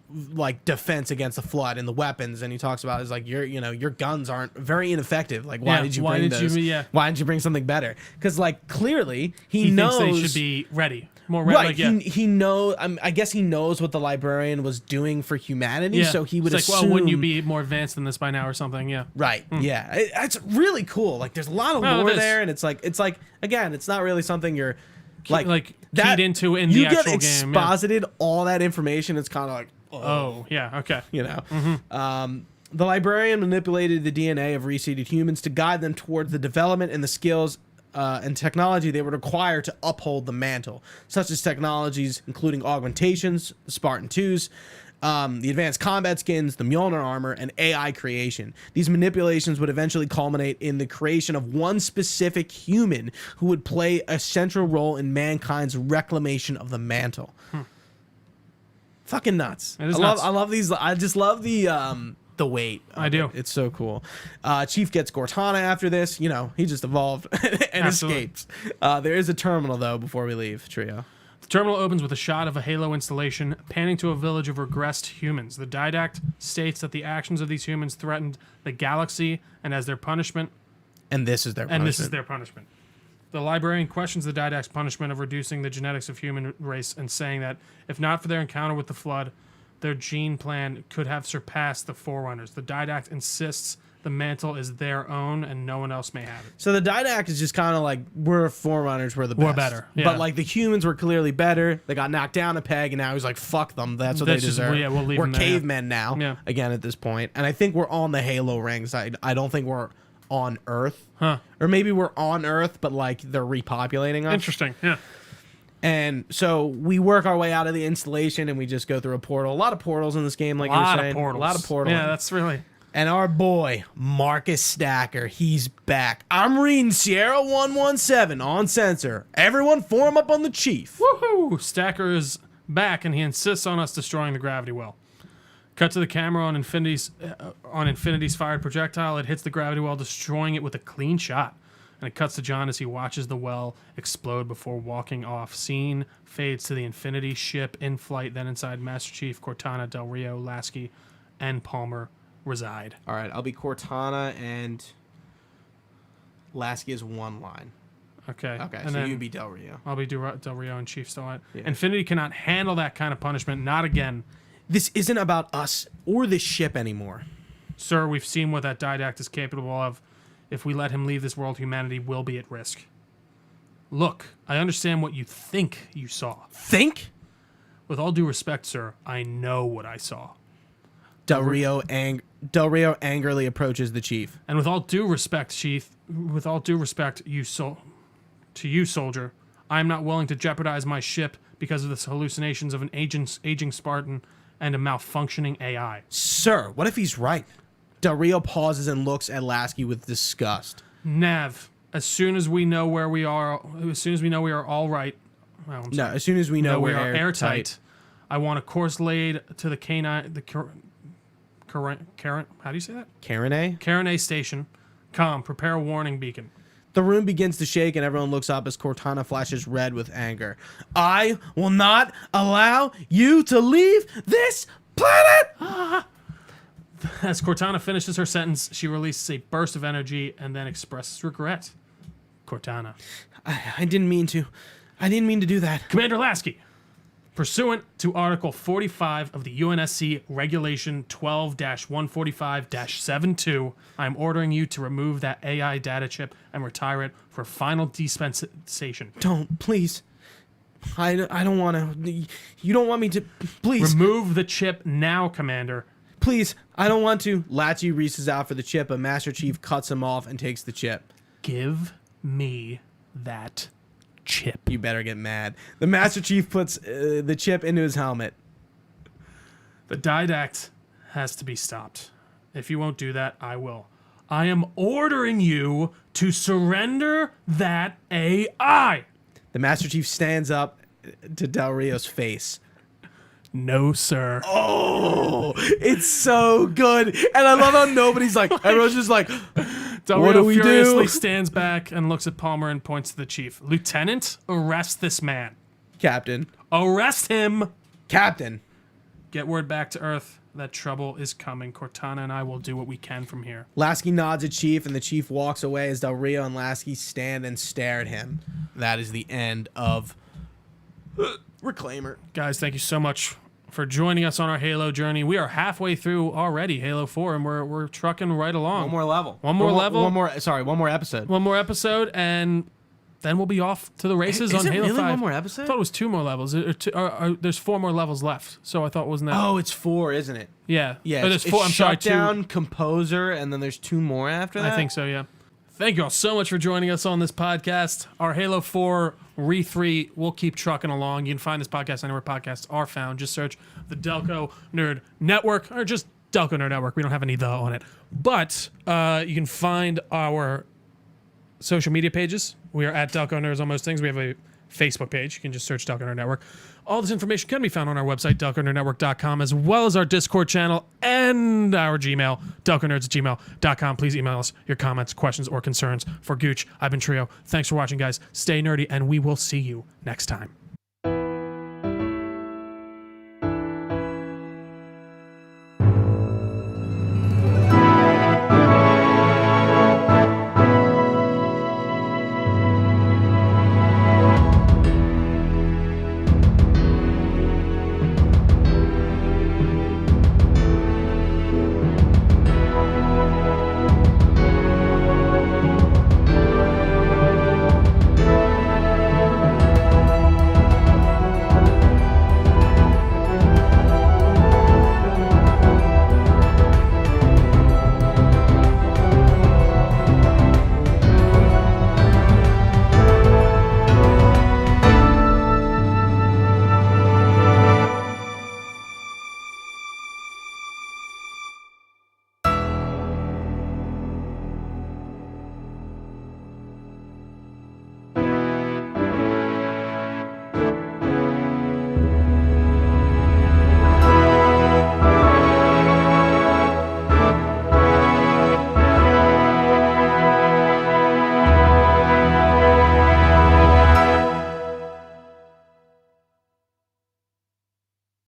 like defense against the Flood and the weapons, and he talks about is like your guns aren't very ineffective. Like why did you bring those? Why didn't you bring something better? Because like clearly he knows thinks they should be ready. More ready. Right, he knows. I guess he knows what the librarian was doing for humanity, so he would it's assume. like, well, wouldn't you be more advanced than this by now or something? Yeah. Right. Yeah. It's really cool. Like there's a lot of lore there, and it's like again, it's not really something you're like keyed into in the actual game. You get exposited all that information. It's kind of like oh yeah, okay. The librarian manipulated the DNA of reseeded humans to guide them towards the development and the skills and technology they would require to uphold the mantle, such as technologies including augmentations, the Spartan 2s, the advanced combat skins, the Mjolnir armor, and AI creation. These manipulations would eventually culminate in the creation of one specific human who would play a central role in mankind's reclamation of the mantle. Fucking nuts. It is nuts. I love these. I just love the weight. I do. It's so cool. Chief gets Cortana after this. He just evolved and escapes. There is a terminal though before we leave. Trio. The terminal opens with a shot of a Halo installation panning to a village of regressed humans. The Didact states that the actions of these humans threatened the galaxy, and as their punishment. And this is their punishment. The librarian questions the Didact's punishment of reducing the genetics of human race and saying that if not for their encounter with the Flood, their gene plan could have surpassed the Forerunners. The Didact insists The mantle is their own, and no one else may have it. So the Didact is just kind of like, we're Forerunners, we're the best. We're better, yeah. But like the humans were clearly better. They got knocked down a peg, and now he's like, fuck them. That's what they deserve. We'll leave we're them there, cavemen now, Yeah. again at this point. And I think we're on the Halo rings. I don't think we're on Earth. Huh. Or maybe we're on Earth, but like they're repopulating us. Interesting, yeah. And so we work our way out of the installation, and we just go through a portal. A lot of portals in this game, like you were saying. A lot of portals. Yeah, that's really... And our boy, Marcus Stacker, he's back. I'm reading Sierra 117 on sensor. Everyone form up on the chief. Woohoo! Stacker is back, and he insists on us destroying the gravity well. Cut to the camera on Infinity's fired projectile. It hits the gravity well, destroying it with a clean shot. And it cuts to John as he watches the well explode before walking off. Scene fades to the Infinity ship in flight. Then inside, Master Chief, Cortana, Del Rio, Lasky, and Palmer reside. All right, I'll be Cortana, and Lasky is one line. Okay. Okay, and so then you'd be Del Rio. I'll be Del Rio and Chief still. Yeah. Infinity cannot handle that kind of punishment. Not again. This isn't about us or this ship anymore. Sir, we've seen what that Didact is capable of. If we let him leave this world, humanity will be at risk. Look, I understand what you think you saw. Think? With all due respect, sir, I know what I saw. Del Rio angrily approaches the chief. And with all due respect, Chief, with all due respect, to you, soldier, I am not willing to jeopardize my ship because of the hallucinations of an aging Spartan and a malfunctioning AI. Sir, what if he's right? Del Rio pauses and looks at Lasky with disgust. Nav, as soon as we know where we are, as soon as we know we are all right. Well, I'm sorry. No, as soon as we know we we're are airtight. I want a course laid to the canine, Karen, how do you say that? Karen A station. Prepare a warning beacon. The room begins to shake and everyone looks up as Cortana flashes red with anger. I will not allow you to leave this planet! As Cortana finishes her sentence, she releases a burst of energy and then expresses regret. Cortana. I didn't mean to. I didn't mean to do that. Commander Lasky, pursuant to Article 45 of the UNSC Regulation 12-145-72, I am ordering you to remove that AI data chip and retire it for final dispensation. Don't, please. I don't want to. You don't want me to. Please. Remove the chip now, Commander. Please, I don't want to. Latchy reaches out for the chip, but Master Chief cuts him off and takes the chip. Give me that chip. You better get mad. The Master Chief puts the chip into his helmet. The Didact has to be stopped. If you won't do that, I will. I am ordering you to surrender that AI. The Master Chief stands up to Del Rio's face. No, sir. Oh, it's so good. And I love how nobody's like, everyone's just like, Del what Rio do we furiously do? stands back and looks at Palmer and points to the chief. Lieutenant, arrest this man. Captain. Arrest him. Captain. Get word back to Earth that trouble is coming. Cortana and I will do what we can from here. Lasky nods at Chief, and the Chief walks away as Del Rio and Lasky stand and stare at him. That is the end of Reclaimer. Guys, thank you so much for joining us on our Halo journey. We are halfway through already Halo 4, and we're trucking right along. One more level. One more episode. One more episode, and then we'll be off to the races on Halo 5. One more episode? I thought it was 2 more levels. There's 4 more levels left, so I thought, wasn't that? Oh, it's 4, isn't it? Yeah. Yeah. Oh, there's it's 4. I'm sorry, 2. Shutdown, Composer, and then there's 2 more after that? I think so, yeah. Thank you all so much for joining us on this podcast. Our Halo 4 Re3 will keep trucking along. You can find this podcast anywhere podcasts are found. Just search the Delco Nerd Network, or just Delco Nerd Network. We don't have any "the" on it. But you can find our social media pages. We are at Delco Nerds on most things. We have a Facebook page. You can just search Delco Nerd Network. All this information can be found on our website, delconerdnetwork.com, as well as our Discord channel and our Gmail, delconerds@gmail.com. Please email us your comments, questions, or concerns. For Gooch, I've been Trio. Thanks for watching, guys. Stay nerdy, and we will see you next time.